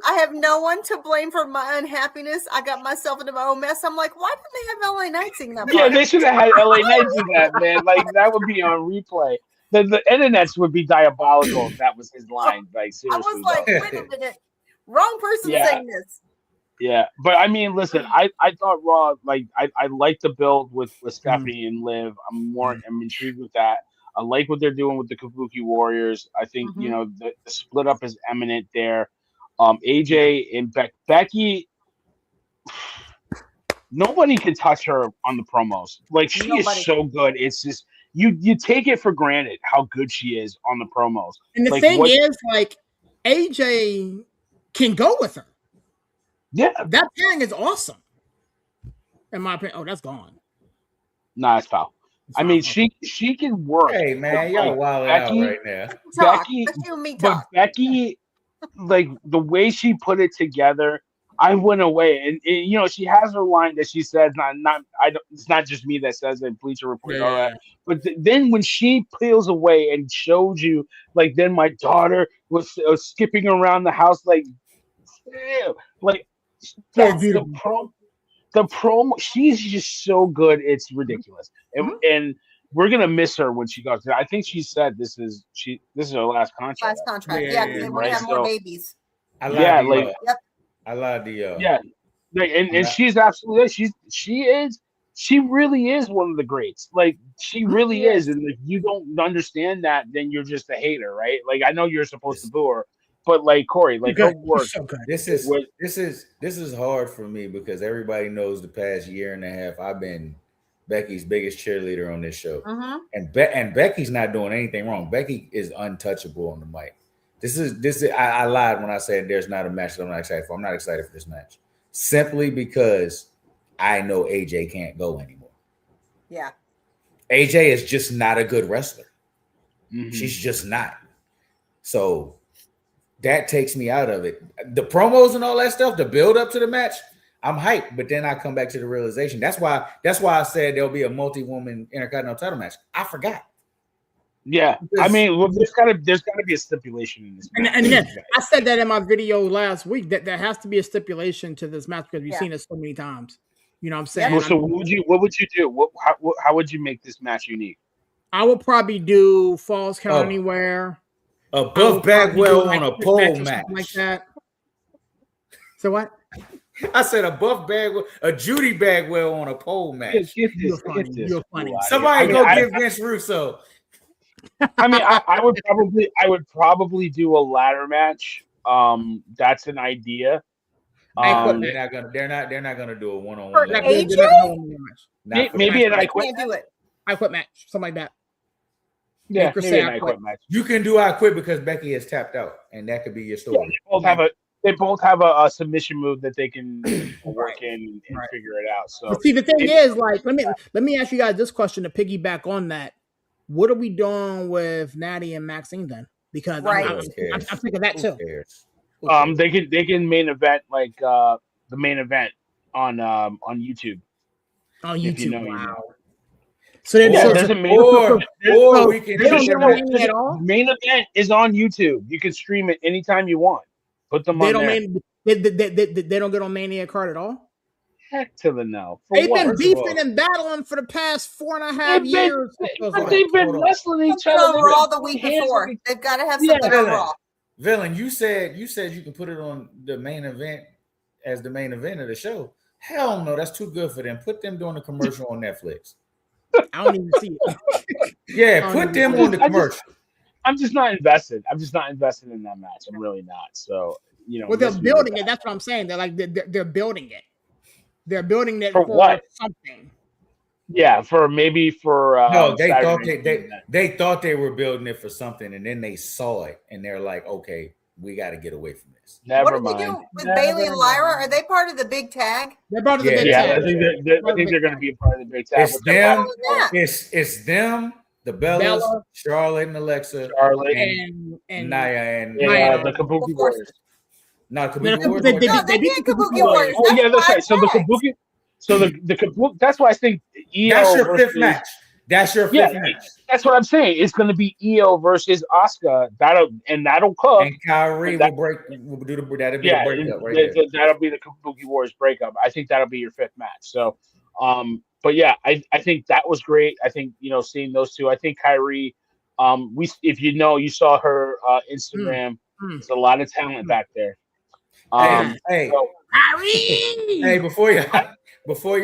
S2: I have no one to blame for my unhappiness. I got myself into my own mess. I'm like, why didn't they have LA Knight sing that part?
S1: Yeah, they should have had LA Knight do that, man. Like, that would be on replay. The internets would be diabolical if that was his line. Like, seriously.
S2: I was like, wait a minute. Wrong person saying this.
S1: Yeah, but I mean, listen, I thought Raw, like, I like the build with Stephanie and Liv. I'm intrigued with that. I like what they're doing with the Kabuki Warriors. I think the split up is imminent there. AJ and Becky, nobody can touch her on the promos. Like, she is so good. It's just you take it for granted how good she is on the promos.
S3: And the thing is, like, AJ can go with her.
S1: Yeah,
S3: that pairing is awesome. In my opinion, that's gone.
S1: Nah, it's foul. I mean, she can work.
S4: Hey man, y'all wild out right now.
S1: Becky, like, the way she put it together, I went away, and she has her line that she says, it's not just me that says it. Bleacher Report, all that. But then when she peels away and showed you, like, then my daughter was skipping around the house, like, ew, like. The promo, she's just so good, it's ridiculous, and we're gonna miss her when she goes. I think she said this is her last contract.
S2: Yeah, because we're gonna have more babies.
S4: I lied to you.
S1: Yeah, and she's absolutely she really is one of the greats. Like, she really is, and if you don't understand that, then you're just a hater, right? Like, I know you're supposed to boo her. But, like, Corey, like, her work.
S4: This is hard for me because everybody knows the past year and a half I've been Becky's biggest cheerleader on this show, and Becky's not doing anything wrong. Becky is untouchable on the mic. This is. I lied when I said there's not a match that I'm not excited for. I'm not excited for this match simply because I know AJ can't go anymore.
S2: Yeah.
S4: AJ is just not a good wrestler.
S1: Mhm.
S4: She's just not. So that takes me out of it. The promos and all that stuff, the build up to the match, I'm hyped. But then I come back to the realization. That's why I said there'll be a multi-woman Intercontinental title match. I forgot.
S1: Yeah, I mean, well, there's gotta be a stipulation in this match.
S3: And again, I said that in my video last week that there has to be a stipulation to this match because we've seen it so many times. You know what I'm saying?
S1: Well, so what would you do? How would you make this match unique?
S3: I would probably do Falls Count Anywhere.
S4: A Buff Bagwell on a pole match.
S3: Like that. So what?
S4: I said a Buff Bagwell, a Judy Bagwell on a pole match.
S3: You're funny.
S4: Somebody give Vince Russo.
S1: I mean, I would probably do a ladder match. That's an idea.
S4: They're not gonna do a one-on-one.
S1: Maybe an I Quit.
S2: Can't do it.
S3: I Quit match, something like that.
S1: Yeah, maybe an I Quit match.
S4: You can do I Quit because Becky has tapped out, and that could be your story.
S1: Yeah, they both have a submission move that they can work in and figure it out. So
S3: but see, the thing is, like, let me ask you guys this question to piggyback on that. What are we doing with Natty and Maxine then? Because I'm thinking that too.
S1: They can main event like the main event on YouTube.
S3: On YouTube,
S1: you know,
S3: wow. So then,
S1: we can main event is on YouTube. You can stream it anytime you want. Put them on there.
S3: They don't get on Mania card at all.
S1: Heck to the no.
S3: They've been beefing and battling for the past 4.5 years.
S1: But they've been wrestling each other.
S2: Over all the week before. They've got to have something on Raw.
S4: Villain, you said you can put it on the main event as the main event of the show. Hell no, that's too good for them. Put them doing the commercial on Netflix.
S3: I don't even see it.
S4: Yeah, put them on the commercial.
S1: I'm just not invested. I'm just not invested in that match. I'm really not. So, you know.
S3: Well, they're building it. That's what I'm saying. They're like they're building it. They're building it
S1: for what?
S3: Something.
S1: Yeah, no,
S4: they thought they were building it for something, and then they saw it, and they're like, okay, we got to get away from this.
S1: Never
S2: mind. What do
S1: they
S2: do with Bailey and Lyra? Are they part of the big tag?
S3: They're part of the big tag.
S1: I think they're going to be a part of the big tag.
S4: It's them, the Bellas, Charlotte and Alexa, and Nia and
S1: the Kabuki Warriors.
S4: Not Kabuki Warriors.
S2: They did Kabuki Warriors.
S1: Oh yeah, that's right. So the Kabuki. So the Kabuki. That's why I think Io.
S4: That's your fifth match. That's your fifth match.
S1: That's what I'm saying. It's going to be Io versus Asuka. That'll cook.
S4: And Kyrie will do the breakup right there.
S1: That'll be the Kabuki Warriors breakup. I think that'll be your fifth match. So, but yeah, I think that was great. I think seeing those two. I think Kyrie. If you saw her Instagram. There's a lot of talent back there.
S4: Hey, before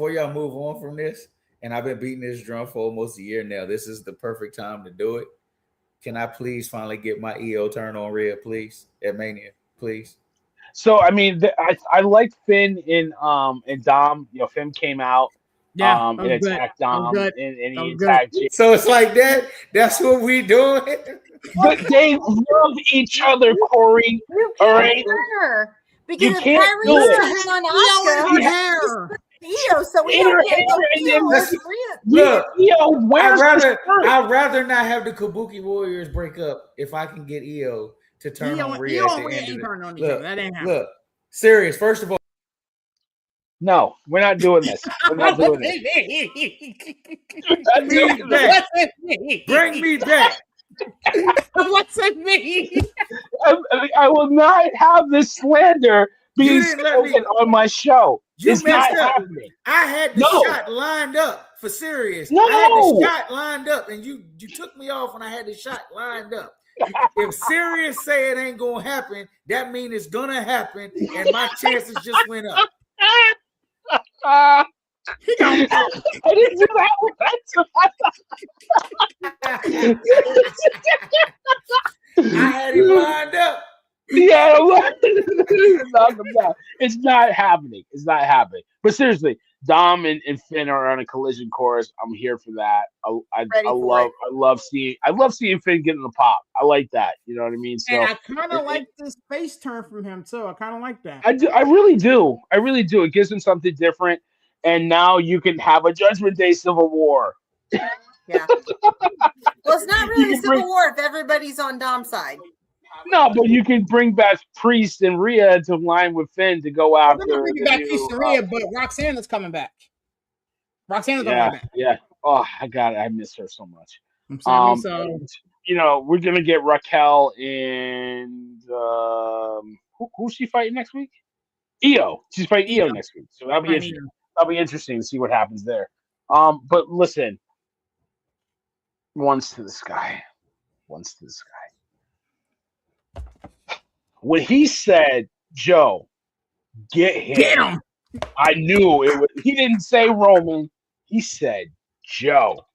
S4: y'all move on from this, and I've been beating this drum for almost a year now. This is the perfect time to do it. Can I please finally get my EO turn on red, please, at Mania, please?
S1: So I mean, I liked Finn in Dom. Finn came out. And attacked Dom, and he attacked Jay.
S4: So it's like that. That's what we doing.
S1: But they love each other, Corey. All right.
S2: Because if Kyrie's turning on Asuka, Io, so we don't
S4: Look, I'd rather not have the Kabuki Warriors break up if I can get Io to turn on Rhea at the end of it.
S3: That ain't happening.
S4: Look, serious. First of all,
S1: no, we're not doing this. We're not doing this.
S4: Bring me back.
S3: What's it mean?
S1: I will not have this slander being spoken on my show. It's not happening.
S4: I had the shot lined up for serious.
S1: No.
S4: I had the shot lined up, and you took me off when I had the shot lined up. If serious say it ain't gonna happen, that means it's gonna happen, and my chances just went up.
S1: I didn't do that.
S4: I had it lined up.
S1: Yeah, it's not happening. It's not happening. But seriously, Dom and Finn are on a collision course. I'm here for that.
S2: Ready for it.
S1: I love seeing Finn getting the pop. I like that. You know what I mean?
S3: And
S1: So
S3: I kind of like this face turn from him too. I kind of like that.
S1: I do. I really do. I really do. It gives him something different. And now you can have a Judgment Day Civil War.
S2: Yeah. Well, it's not
S1: You
S2: really a
S1: can
S2: civil
S1: bring
S2: war if everybody's on Dom's side.
S1: no, but you can bring back Priest and Rhea to line with Finn to go
S3: Well, they're not
S1: after
S3: bringing
S1: the
S3: back
S1: new.
S3: Pizzeria, but Roxanne is coming back. Roxanne is
S1: Yeah,
S3: coming back.
S1: yeah. Oh, I got it. I miss her so much.
S3: I'm sorry. So
S1: We're gonna get Raquel and who's she fighting next week? Io. She's fighting Io next week, so that'll be
S3: I need
S1: interesting.
S3: her.
S1: That'll be interesting to see what happens there. But listen, once to the sky, once to the sky. When he said, "Joe, get
S3: Get
S1: him,"
S3: him.
S1: I knew it was. He didn't say Roman. He said Joe.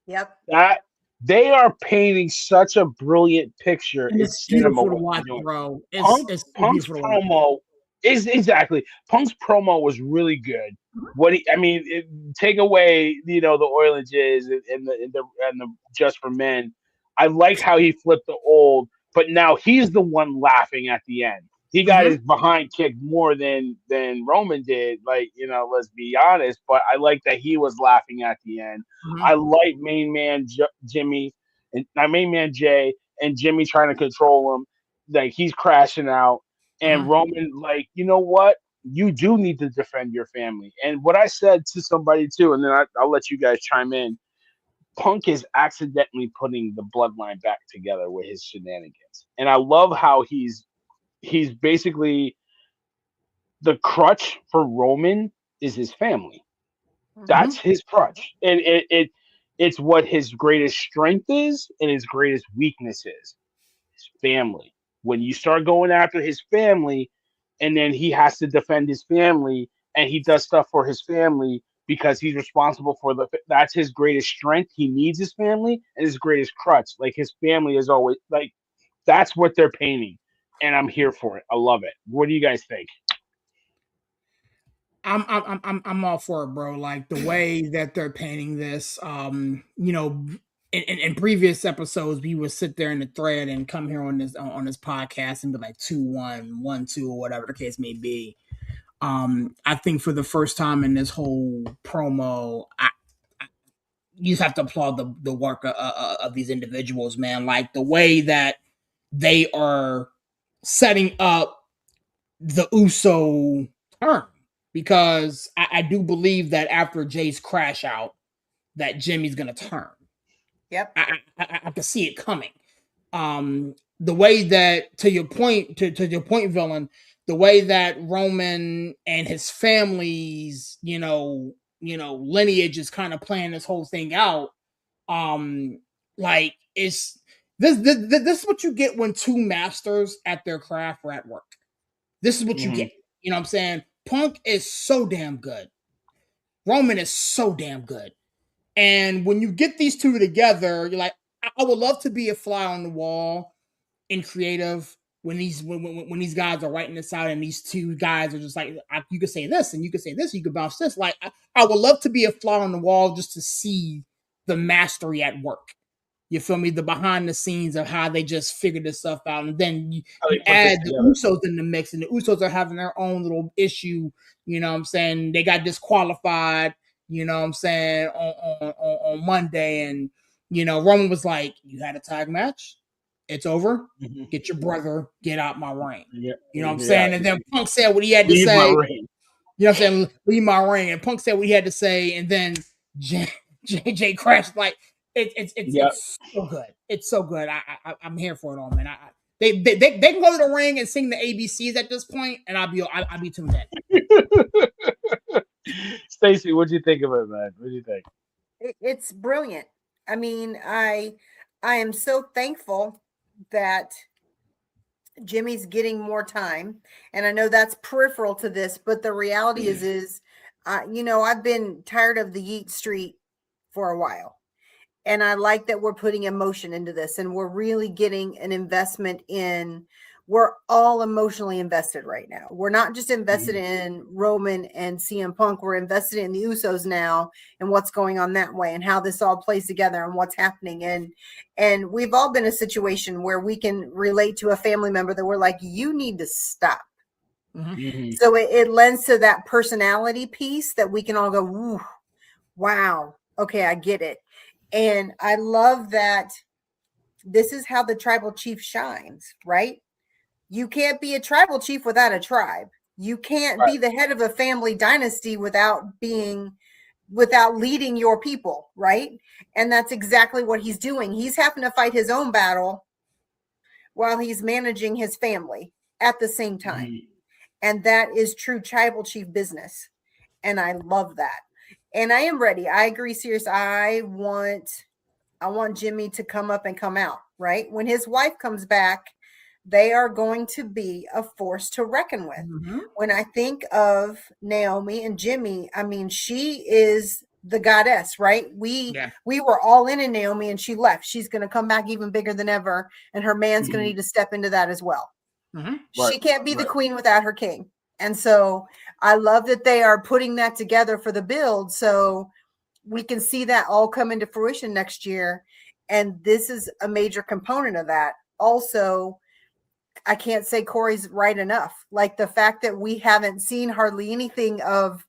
S2: Yep.
S1: That they are painting such a brilliant picture
S3: And
S1: in
S3: it's
S1: cinema.
S3: beautiful to
S1: What
S3: watch,
S1: they're doing.
S3: bro. It's so
S1: Punk's
S3: beautiful to watch.
S1: promo is exactly. Punk's promo was really good. Take away the oil and jizz and the just for men. I like how he flipped the old, but now he's the one laughing at the end. He got
S3: Mhm.
S1: his behind kicked more than Roman did. Let's be honest. But I like that he was laughing at the end.
S3: Mhm.
S1: I like main man Jimmy and main man Jay and Jimmy trying to control him. Like he's crashing out, and
S3: Mhm.
S1: Roman like, you know what? You do need to defend your family. And what I said to somebody too, and then I'll let you guys chime in. Punk is accidentally putting the bloodline back together with his shenanigans, and I love how he's basically the crutch for Roman is his family. That's
S3: Mhm.
S1: his crutch, and it's what his greatest strength is and his greatest weakness is. His family. When you start going after his family, and then he has to defend his family, and he does stuff for his family because he's responsible for that's his greatest strength. He needs his family, and his greatest crutch. Like his family is always like that's what they're painting, and I'm here for it. I love it. What do you guys think?
S3: I'm all for it, bro. Like the way that they're painting this. In previous episodes, we would sit there in the thread and come here on this podcast and be like 2-1, 1-2, or whatever the case may be. I think for the first time in this whole promo, you just have to applaud the work of these individuals, man. Like the way that they are setting up the Uso turn, because I do believe that after Jay's crash out, that Jimmy's gonna turn.
S2: Yep.
S3: I can see it coming. The way that to your point, villain, the way that Roman and his family's, lineage is kind of playing this whole thing out. Like it's this is what you get when two masters at their craft are at work. This is what you
S1: Mm-hmm.
S3: get. You know what I'm saying? Punk is so damn good. Roman is so damn good. And when you get these two together, you're like, I would love to be a fly on the wall in creative when these guys are writing this out and these two guys are just like, you could say this and you could say this, you could bounce this. Like, I would love to be a fly on the wall just to see the mastery at work. You feel me? The behind the scenes of how they just figured this stuff out. And then
S1: How
S3: you
S1: they put this
S3: add the
S1: together?
S3: Usos in the mix, and the Usos are having their own little issue. You know what I'm saying? They got disqualified, you know what I'm saying, on Monday. And, Roman was like, you had a tag match. It's over.
S1: Mm-hmm.
S3: Get your brother, get out my ring.
S1: Yeah,
S3: You know what I'm
S1: yeah.
S3: saying? And then Punk said what he had to
S1: Leave my
S3: say.
S1: ring.
S3: You know what I'm saying? Leave my ring. And Punk said what he had to say. And then JJ crashed. Like,
S1: Yep.
S3: it's so good. It's so good. I'm here for it all, man. They can go to the ring and sing the ABCs at this point, and I'll be tuned in.
S1: Stacey, what'd you think of it, man? What do you think?
S2: It's brilliant. I mean, I am so thankful that Jimmy's getting more time, and I know that's peripheral to this, but the reality is I've been tired of the Yeet Street for a while, and I like that we're putting emotion into this, and we're really getting an investment in we're all emotionally invested right now. We're not just invested in Roman and CM Punk. We're invested in the Usos now and what's going on that way and how this all plays together and what's happening. And we've all been in a situation where we can relate to a family member that we're like, you need to stop. So it lends to that personality piece that we can all go, ooh, wow, okay, I get it. And I love that this is how the tribal chief shines, right? You can't be a tribal chief without a tribe. You can't be the head of a family dynasty without leading your people, right? And that's exactly what he's doing. He's having to fight his own battle while he's managing his family at the same time. And that is true tribal chief business. And I love that. And I am ready. I agree, serious. I want Jimmy to come up and come out, right? When his wife comes back, they are going to be a force to reckon with. When I think of Naomi and Jimmy, I mean, she is the goddess, right? We were all in Naomi and she left. She's going to come back even bigger than ever. And her man's going to need to step into that as well. She can't be the queen without her king. And so I love that they are putting that together for the build. So we can see that all come into fruition next year. And this is a major component of that. Also, I can't say Corey's right enough. Like the fact that we haven't seen hardly anything of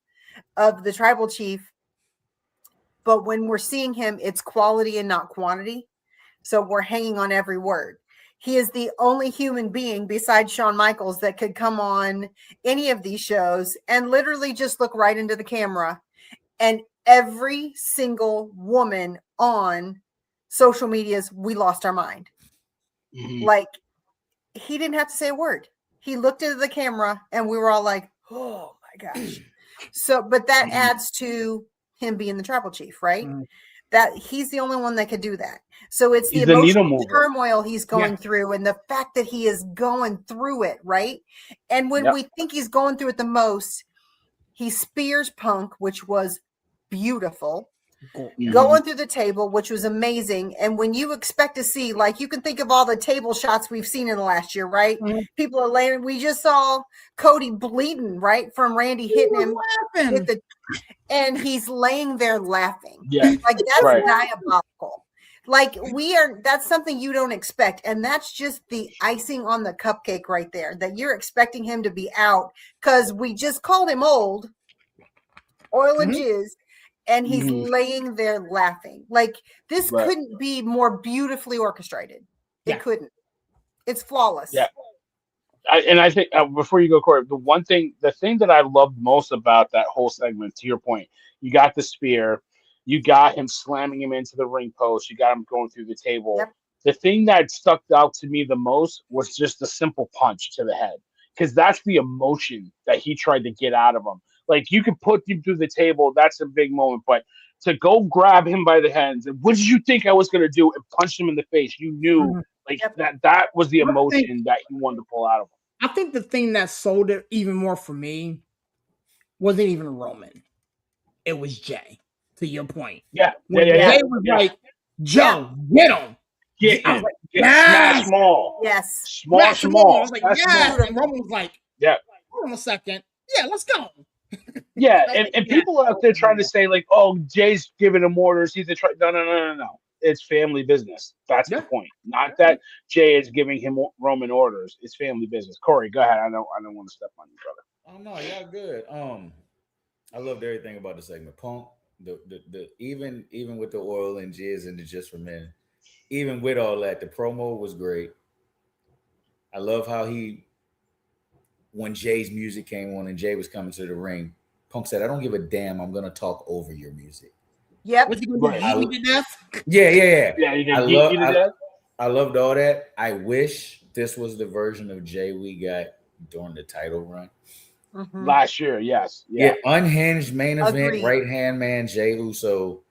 S2: the tribal chief, but when we're seeing him, it's quality and not quantity. So we're hanging on every word. He is the only human being besides Shawn Michaels that could come on any of these shows and literally just look right into the camera. And every single woman on social medias, we lost our mind. Like, he didn't have to say a word. He looked into the camera and we were all like, oh my gosh. So, but that adds to him being the tribal chief, right? That he's the only one that could do that. So it's the emotional turmoil he's going through and the fact that he is going through it, right? And when we think he's going through it the most, he spears Punk, which was beautiful. Going through the table, which was amazing. And when you expect to see, like, you can think of all the table shots we've seen in the last year, right? People are laying. We just saw Cody bleeding, right, from Randy hitting him with and he's laying there laughing. Like, that's diabolical. Like, that's something you don't expect. And that's just the icing on the cupcake right there, that you're expecting him to be out because we just called him old, oil and jizz. And he's laying there laughing. Like, this couldn't be more beautifully orchestrated. It couldn't. It's flawless.
S1: And I think before you go, Corey, the thing that I loved most about that whole segment, to your point, you got the spear, you got him slamming him into the ring post, you got him going through the table. The thing that stuck out to me the most was just the simple punch to the head, because that's the emotion that he tried to get out of him. Like, you could put him through the table, that's a big moment, but to go grab him by the hands, and what did you think I was going to do, and punch him in the face? You knew, that was the emotion that he wanted to pull out of him.
S3: I think the thing that sold it even more for me wasn't even Roman. It was Jay, to your point. Jay was like, Joe, get him.
S1: Get him. Smash them all. Smash them all.
S3: I was like, yes. And Roman was like, hold on a second. Yeah, let's go.
S1: And people out there trying to say, like, oh, Jay's giving him orders. He's no. It's family business. That's the point. Not that Jay is giving him Roman orders. It's family business. Corey, go ahead. I don't want to step on you, brother.
S4: Oh no, y'all good. I loved everything about the segment. Punk, the even with the oil and jizz and the just for men, even with all that, the promo was great. I love how when Jay's music came on and Jay was coming to the ring, Punk said, I don't give a damn. I'm going to talk over your music.
S3: What's he going to do? To death?
S4: Yeah.
S1: I
S4: loved all that. I wish this was the version of Jay we got during the title run.
S1: Last year, yes.
S4: Yeah, unhinged main event, right-hand man Jay Uso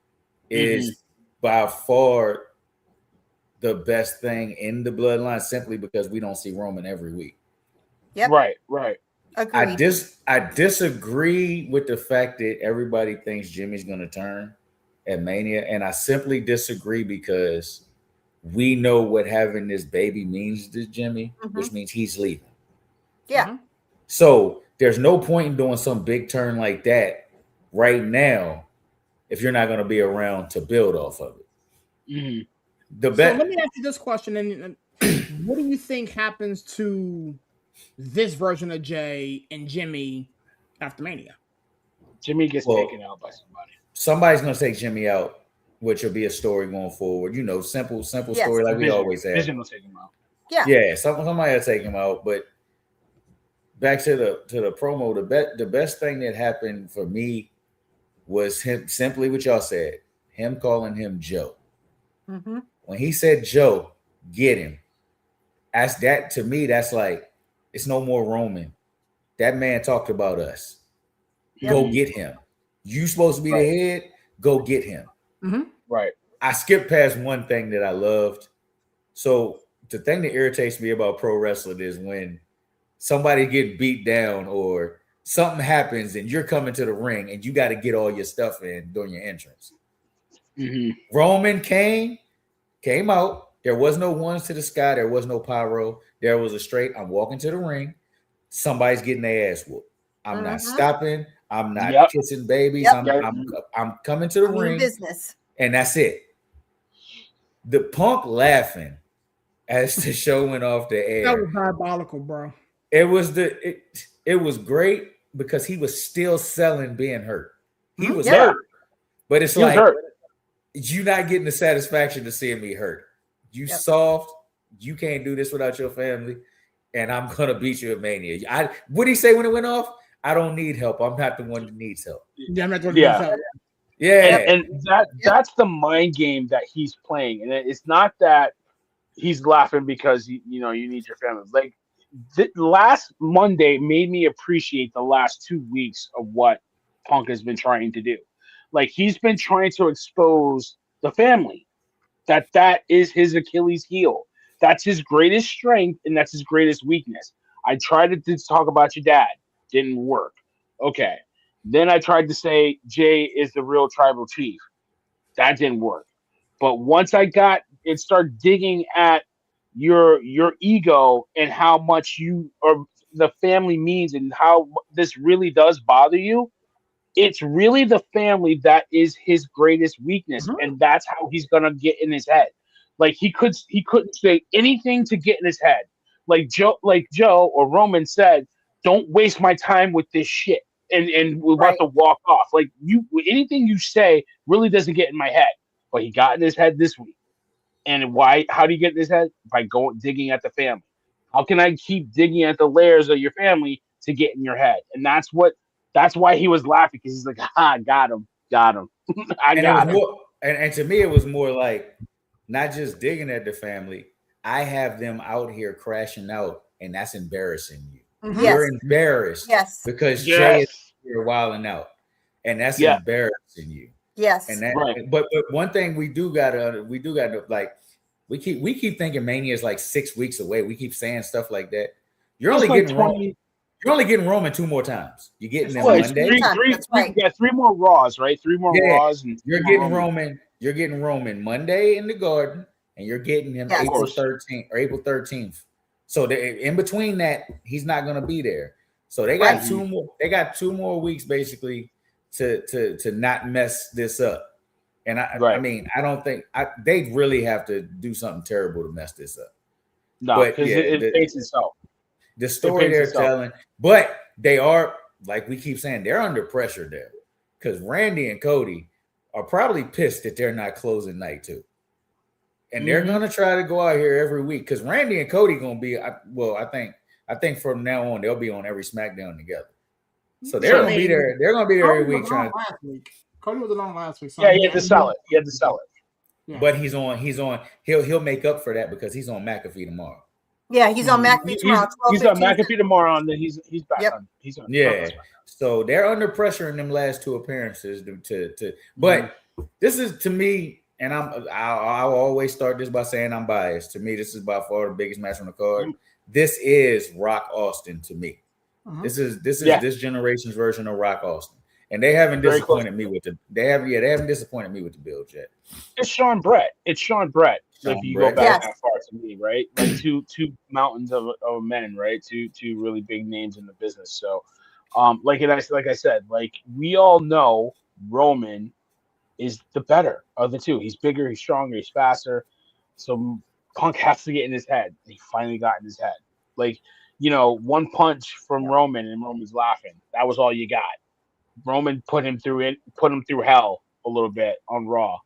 S4: is by far the best thing in the bloodline, simply because we don't see Roman every week.
S1: Right.
S2: Agreed.
S4: I disagree with the fact that everybody thinks Jimmy's going to turn at Mania, and I simply disagree because we know what having this baby means to Jimmy, which means he's leaving.
S2: Yeah.
S4: So there's no point in doing some big turn like that right now if you're not going to be around to build off of it.
S3: So let me ask you this question: and what do you think happens to this version of Jay and Jimmy after Mania?
S1: Jimmy gets taken out by somebody.
S4: Somebody's going to take Jimmy out, which will be a story going forward. You know, simple story like we always have.
S1: Vision will take him out.
S4: Yeah, somebody will take him out. But back to the promo, the best thing that happened for me was him, simply what y'all said, him calling him Joe. When he said Joe, get him. As that, to me, that's like, it's no more Roman. That man talked about us. Go get him. You supposed to be the head. Go get him.
S1: Right.
S4: I skipped past one thing that I loved. So the thing that irritates me about pro wrestling is when somebody get beat down or something happens and you're coming to the ring and you got to get all your stuff in during your entrance. Roman came out. There was no ones to the sky. There was no pyro. There was a straight, I'm walking to the ring. Somebody's getting their ass whooped. I'm not stopping. I'm not kissing babies. I'm coming to the ring.
S2: Business. And
S4: that's it. The Punk laughing as the show went off the air.
S3: That was diabolical, bro.
S4: It was great because he was still selling being hurt. He was hurt. But it's like you're not getting the satisfaction to seeing me hurt. You soft. You can't do this without your family. And I'm gonna beat you at Mania. What did he say when it went off? I don't need help. I'm not the one that needs help.
S3: Yeah, I'm not the one that needs help.
S4: Yeah.
S1: And that's the mind game that he's playing. And it's not that he's laughing because you need your family. Like last Monday made me appreciate the last 2 weeks of what Punk has been trying to do. Like he's been trying to expose the family. That is his Achilles heel. That's his greatest strength and that's his greatest weakness. I tried to talk about your dad. Didn't work. Okay. Then I tried to say Jay is the real tribal chief. That didn't work. But once I got and started digging at your ego and how much you or the family means and how this really does bother you, it's really the family that is his greatest weakness, and that's how he's gonna get in his head. Like he couldn't say anything to get in his head. Like Joe or Roman said, "Don't waste my time with this shit," and we're about to walk off. Like anything you say really doesn't get in my head, but he got in his head this week. And why? How do you get in his head? By digging at the family. How can I keep digging at the layers of your family to get in your head? And that's why he was laughing, because he's like, got him. I got him.
S4: And to me, it was more like not just digging at the family. I have them out here crashing out, and that's embarrassing you. You're embarrassed because Jay is here wilding out, and that's embarrassing you. And that, but one thing we do gotta like, we keep thinking Mania is like 6 weeks away. We keep saying stuff like that. You're only getting Roman. You're only getting Roman 2 more times. You're getting them Monday.
S1: You got 3 more Raws, right? 3 more Raws, and
S4: you're getting Roman. You're getting Roman Monday in the Garden, and you're getting him April 13th or April 13th. So in between that, he's not going to be there. So they got 2 more. They got 2 more weeks basically to not mess this up. And I mean, I don't think they really have to do something terrible to mess this up.
S1: No, because it paints itself.
S4: The story they're telling, but they are, like we keep saying, they're under pressure there, because Randy and Cody are probably pissed that they're not closing night 2. And they're gonna try to go out here every week, because Randy and Cody gonna be I think from now on they'll be on every SmackDown together. So they're gonna be there. They're gonna be there every week trying.
S3: Cody was along last week.
S1: So he had to sell it.
S3: Yeah.
S4: But he's on. He'll make up for that because he's on McAfee tomorrow.
S2: Yeah, he's on McAfee tomorrow.
S1: He's on McAfee tomorrow, and then he's back on. He's on.
S4: Yeah. So they're under pressure in them last 2 appearances to. But this is, to me, and I'll always start this by saying I'm biased. To me, this is by far the biggest match on the card. This is Rock Austin to me. This is this generation's version of Rock Austin, and they haven't disappointed me with the. They haven't disappointed me with the build yet.
S1: It's Sean Brett. If
S4: Sean
S1: you go
S4: Brett.
S1: back
S2: Yes.
S1: that far to me, right? Like two mountains of men, right? Two really big names in the business. So, like I said, like we all know Roman is the better of the two. He's bigger, he's stronger, he's faster. So Punk has to get in his head. He finally got in his head. Like, one punch from Roman and Roman's laughing. That was all you got. Roman put him through hell a little bit on Raw.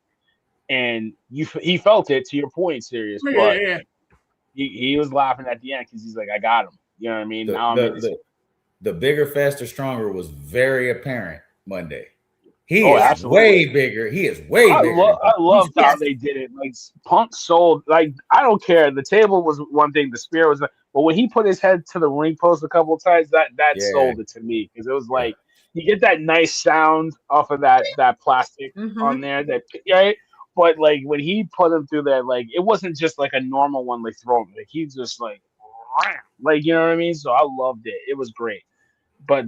S1: And he felt it, to your point, Serious, but
S3: Yeah.
S1: he was laughing at the end because he's like, I got him. You know what I mean?
S4: The,
S1: Now I'm in his.
S4: the bigger, faster, stronger was very apparent Monday. He
S1: Oh,
S4: is
S1: absolutely.
S4: way bigger. He is way bigger.
S1: I loved how they did it. Like Punk sold. Like I don't care. The table was one thing. The spear was, but when he put his head to the ring post a couple of times, that
S4: Yeah.
S1: sold it to me because it was like you get that nice sound off of that plastic on there. That right. But like when he put him through that, like it wasn't just like a normal one like throw him. Like he's just like you know what I mean. So I loved it. It was great. But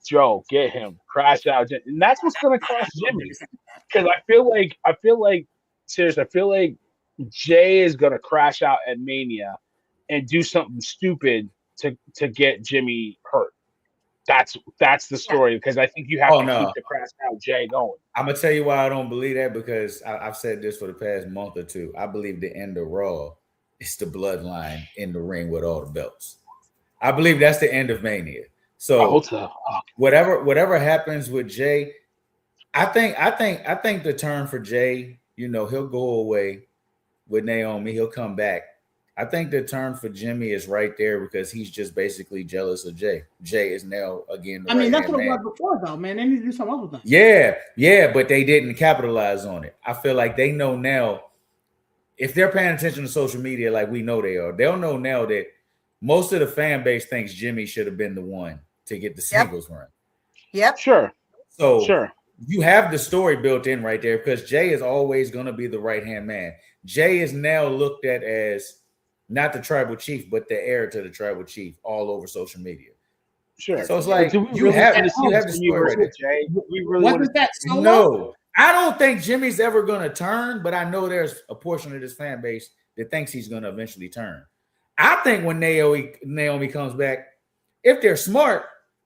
S1: Joe, get him, crash out, and that's what's gonna cost Jimmy. Because I feel like, seriously, I feel like Jay is gonna crash out at Mania and do something stupid to get Jimmy hurt. That's the story because I think you have to keep the crash out Jay going.
S4: I'm gonna tell you why I don't believe that because I've said this for the past month or two. I believe the end of Raw is the bloodline in the ring with all the belts. I believe that's the end of Mania. So
S1: I hope so.
S4: Whatever happens with Jay, I think the turn for Jay, he'll go away with Naomi. He'll come back. I think the turn for Jimmy is right there because he's just basically jealous of Jay. Jay is now again.
S3: I mean, that's what it was before, though, man. They need to do something else with that.
S4: Yeah, but they didn't capitalize on it. I feel like they know now. If they're paying attention to social media, like we know they are, they'll know now that most of the fan base thinks Jimmy should have been the one to get the singles run.
S2: Yep.
S1: Sure.
S4: So
S1: sure.
S4: You have the story built in right there because Jay is always going to be the right-hand man. Jay is now looked at as not the tribal chief, but the heir to the tribal chief all over social media.
S1: Sure.
S4: So it's like you have the story right there.
S1: Jay. We really
S3: wasn't that so
S4: no. I don't think Jimmy's ever going to turn, but I know there's a portion of this fan base that thinks he's going to eventually turn. I think when Naomi comes back, if they're smart,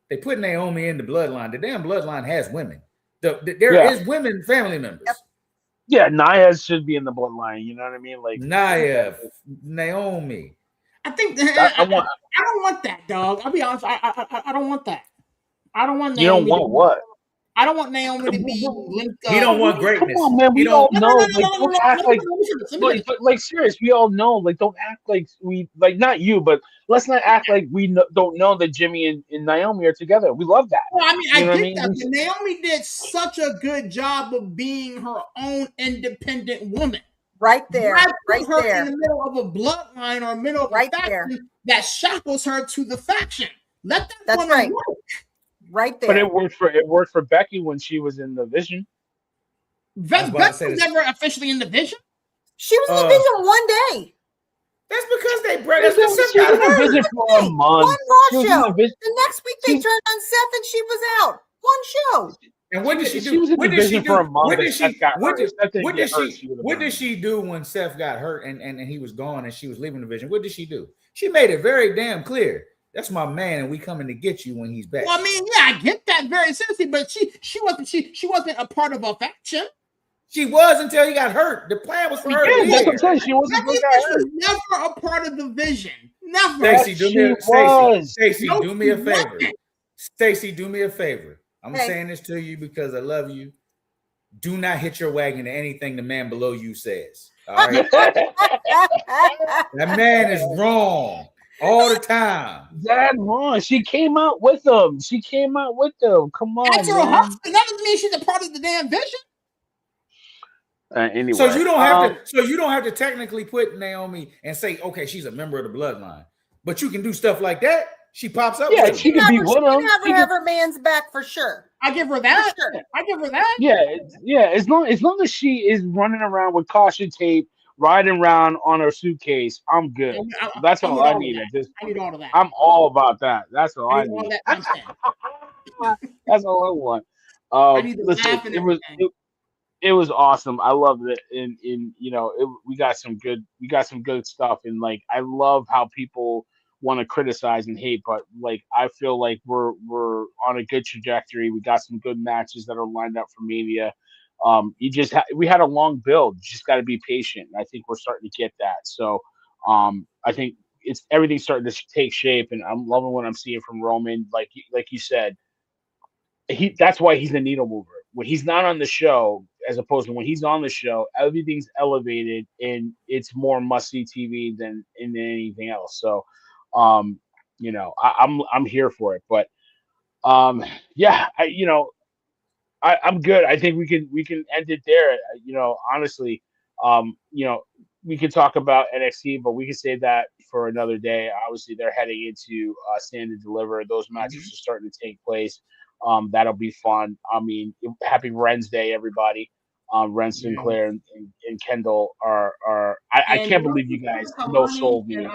S4: they put Naomi in the bloodline. The damn bloodline has women. There is women family members.
S2: Yep.
S1: Yeah, Nia should be in the bloodline. You know what I mean? Like
S4: Nia, Naomi.
S3: I think I don't want that, dog. I'll be honest. I don't want that. I don't want Naomi.
S1: You don't want what?
S3: I don't want Naomi to be linked up.
S4: He don't want greatness.
S1: Come on, man. We all know. Don't act like. Like serious. We all know. Like, don't act like we like. Not you, but let's not act like we don't know that Jimmy and Naomi are together. We love that.
S3: Well, I mean, I get that. But Naomi did such a good job of being her own independent woman.
S2: Right there. Right
S3: her
S2: there.
S3: in the middle of a bloodline or middle of a faction that shackles her to the faction. Let that woman work.
S2: Right there.
S3: But
S1: it worked for Becky when she was in the Vision.
S3: Becky was never officially in the Vision.
S2: She was in the Vision one day.
S4: That's because they brought us
S1: She was in the Vision for a month.
S2: One Raw show. The next week they turned on Seth and she was out. One show.
S4: And what did she do?
S1: She was in the Vision for a month.
S4: What did she do when Seth got hurt and he was gone and she was leaving the Vision? What did she do? She made it very damn clear. That's my man, and we coming to get you when he's back.
S3: Well, I mean, yeah, I get that very seriously, but she wasn't a part of a faction.
S4: She was until he got hurt. The plan was for her.
S1: Yeah, that's what I'm saying. She wasn't
S3: never a part of the Vision. Never.
S4: Stacey, do me a favor. Stacey, do me a favor. I'm saying this to you because I love you. Do not hit your wagon to anything the man below you says. All right. That man is wrong. All the time.
S1: That wrong. She came out with them. Come on.
S3: That's her husband. That doesn't mean she's a part of the damn Vision.
S1: Anyway.
S4: So you don't have to technically put Naomi and say, okay, she's a member of the bloodline. But you can do stuff like that. She pops up.
S1: Yeah, she can be one of them.
S2: She can have her man's back for sure.
S3: I give her that.
S2: Sure.
S3: I give her that.
S1: Yeah. As long as she is running around with caution tape, riding around on her suitcase, I'm good. That's all I need.
S3: I need all of that.
S1: I'm all about that. That's all I need.
S3: That's
S1: That's all I want.
S3: I need the
S1: listen, it was awesome. I loved it. We got some good stuff. And like, I love how people want to criticize and hate, but like, I feel like we're on a good trajectory. We got some good matches that are lined up for Mania. We had a long build. You just got to be patient. I think we're starting to get that. So, I think it's everything's starting to take shape, and I'm loving what I'm seeing from Roman. Like you said, that's why he's a needle mover. When he's not on the show, as opposed to when he's on the show, everything's elevated and it's more must see TV than in anything else. So, um, I'm here for it. But yeah, I'm good. I think we can end it there. Honestly, we could talk about NXT, but we can save that for another day. Obviously, they're heading into Stand and Deliver. Those matches are starting to take place. That'll be fun. I mean, happy Wednesday, everybody. Ren Sinclair and Kendall are. I
S3: And
S1: can't believe you guys no sold me.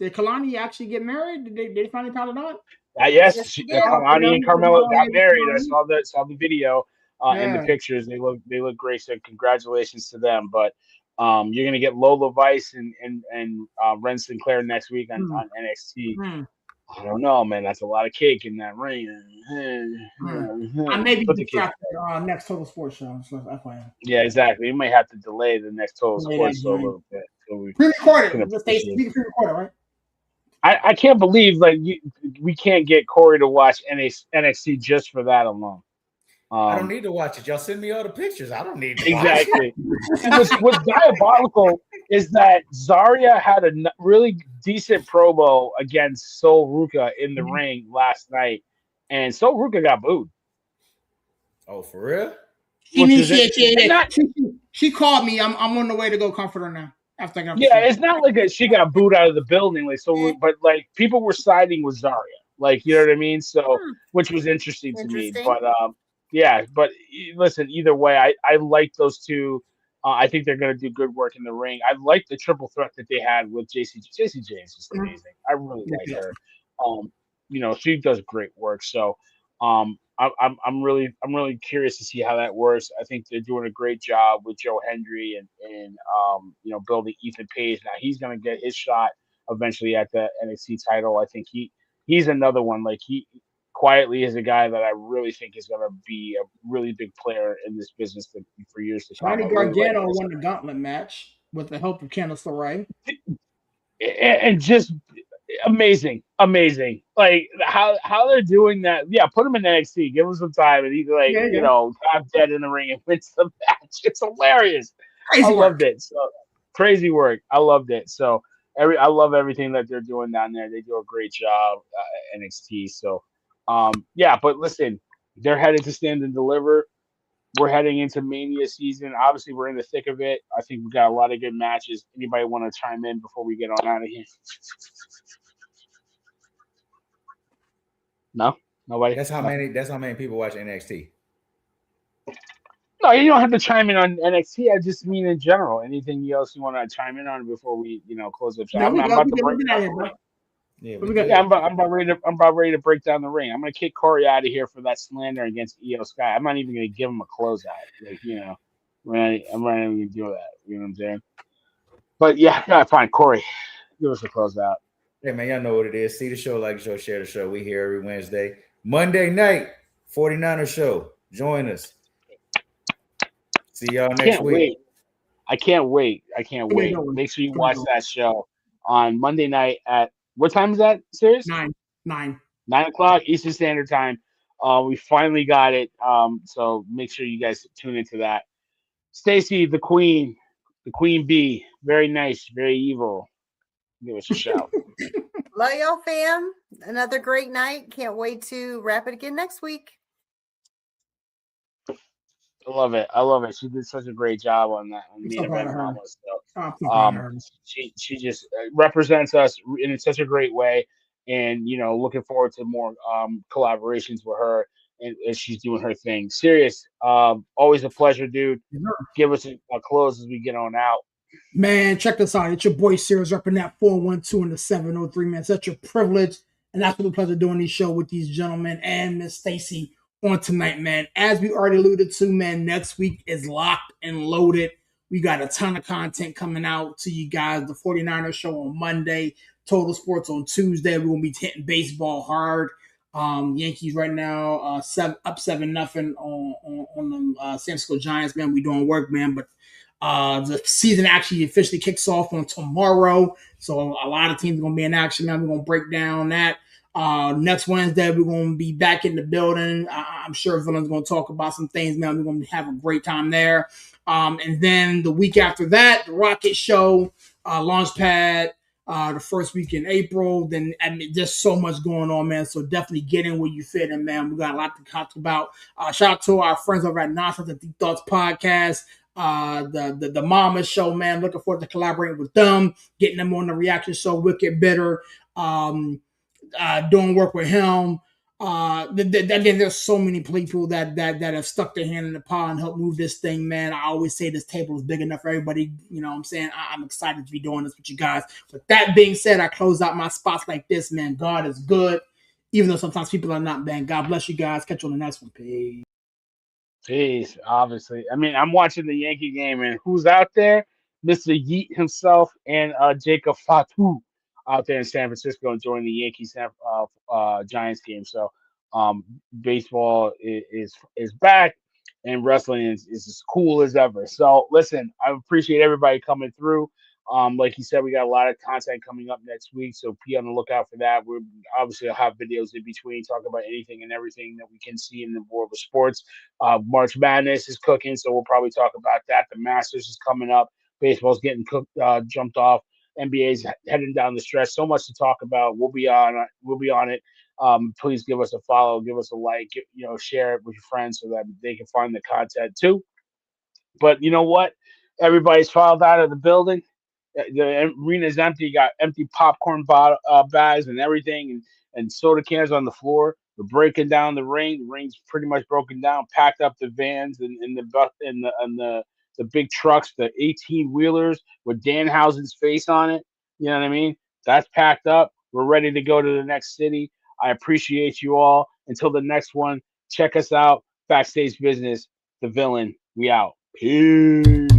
S3: Did Kalani actually get married? Did they finally count it out?
S1: Yes,
S2: Yes, we did.
S1: Kalani and Carmelo got married. I
S3: Kalani.
S1: saw the video and the
S3: Yeah.
S1: pictures. They look great. So congratulations to them. But you're gonna get Lola Vice and Ren Sinclair next week on NXT. I don't know, man. That's a lot of cake in that ring.
S3: I may be
S1: Put the cake.
S3: distracted next Total Sports show. So that's why.
S1: Yeah, exactly. You might have to delay the next Total
S3: Delay
S1: Sports
S3: that
S1: show a
S3: joint.
S1: little bit. So we
S3: Pre-recorded.
S1: can
S3: Let's say
S1: appreciate it.
S3: pre-recorded, right?
S1: I can't believe we can't get Corey to watch NXT just for that alone.
S4: I don't need to watch it. Y'all send me all the pictures. I don't need to
S1: Exactly. What's diabolical is that Zarya had a really decent promo against Sol Ruka in the ring last night, and Sol Ruka got booed.
S4: Oh, for real?
S3: She called me. I'm on the way to go comfort her now. After I got
S1: it's not like she got booed out of the building, but like people were siding with Zarya, like you know what I mean. So, which was interesting to me. But but listen, either way, I like those two. I think they're going to do good work in the ring. I like the triple threat that they had with JC. JC J is just amazing. I really like her. She does great work. So, I'm really curious to see how that works. I think they're doing a great job with Joe Hendry and building Ethan Page. Now he's going to get his shot eventually at the NXT title. I think he's another one. Like he quietly is a guy that I really think is going to be a really big player in this business for years to come.
S3: Johnny Gargano won the gauntlet match with the help of Candice LeRae.
S1: And just amazing. Like how they're doing that. Yeah, put him in NXT, give him some time, and he's like, top dead in the ring and wins the match. It's hilarious. I loved it. So crazy work. I loved it. So I love everything that they're doing down there. They do a great job at NXT. So but listen, they're headed to Stand and Deliver. We're heading into Mania season. Obviously, we're in the thick of it. I think we got a lot of good matches. Anybody want to chime in before we get on out of here? No, nobody.
S4: That's how many people watch NXT.
S1: No, you don't have to chime in on NXT. I just mean in general. Anything else you want to chime in on before we, close up? I'm about to break. I'm about ready to break down the ring. I'm gonna kick Corey out of here for that slander against Io Sky. I'm not even gonna give him a closeout. I'm not even gonna do that. You know what I'm saying? But yeah, fine. Corey, give us a closeout.
S4: Hey man, y'all know what it is. See the show, like the show, share the show. We here every Wednesday, Monday night, 49er show. Join us. See y'all next week.
S1: I can't wait. Make sure you watch that show on Monday night at what time is that, Serious?
S3: 9
S1: o'clock Eastern Standard Time. We finally got it. So make sure you guys tune into that. Stacey, the queen bee, very nice, very evil. Give us a shout.
S2: Love y'all, fam. Another great night. Can't wait to wrap it again next week.
S1: I love it. She did such a great job on that. She just represents us in such a great way, and looking forward to more collaborations with her and as she's doing her thing. Serious, always a pleasure, dude. Give us a close as we get on out.
S3: Man, check this out. It's your boy Serious repping that 412 and the 703, man. Such a privilege, and that's what the pleasure doing these show with these gentlemen and Miss Stacey on tonight, man. As we already alluded to, man, next week is locked and loaded. We got a ton of content coming out to you guys. The 49ers show on Monday, Total Sports on Tuesday. We're going to be hitting baseball hard. Yankees right now up 7-0 on the San Francisco Giants, man. We doing work, man. But the season actually officially kicks off on tomorrow. So a lot of teams are going to be in action, man. We're going to break down that. Next Wednesday, we're going to be back in the building. I'm sure Villain's going to talk about some things, man. We're going to have a great time there. And then the week after that, the Rocket Show, Launchpad, the first week in April. Then, I mean, there's so much going on, man. So definitely get in where you fit in, man. We got a lot to talk about. Shout out to our friends over at Nonsense and Deep Thoughts Podcast. The Mama Show, man. Looking forward to collaborating with them, getting them on the reaction show, Wicked Bitter. Doing work with him. Again, there's so many people that have stuck their hand in the pot and helped move this thing, man. I always say this table is big enough for everybody. You know what I'm saying? I'm excited to be doing this with you guys. With that being said, I close out my spots like this, man. God is good, even though sometimes people are not, man. God bless you guys. Catch you on the next one. Peace.
S1: Peace, obviously. I mean, I'm watching the Yankee game, and who's out there? Mr. Yeet himself and Jacob Fatu out there in San Francisco enjoying the Yankees Giants game. So, baseball is back, and wrestling is as cool as ever. So, listen, I appreciate everybody coming through. Like you said, we got a lot of content coming up next week, so be on the lookout for that. We're obviously will have videos in between, talk about anything and everything that we can see in the world of sports. March Madness is cooking, so we'll probably talk about that. The Masters is coming up. Baseball's getting cooked, jumped off. NBA's heading down the stretch. So much to talk about. We'll be on. We'll be on it. Please give us a follow, give us a like, share it with your friends so that they can find the content too. But you know what? Everybody's filed out of the building. The arena's empty. You got empty popcorn bags and everything, and soda cans on the floor. We're breaking down the ring. The ring's pretty much broken down. Packed up the vans and the big trucks, the 18 wheelers with Danhausen's face on it. You know what I mean? That's packed up. We're ready to go to the next city. I appreciate you all. Until the next one, check us out. Backstage Business, the Villain. We out. Peace.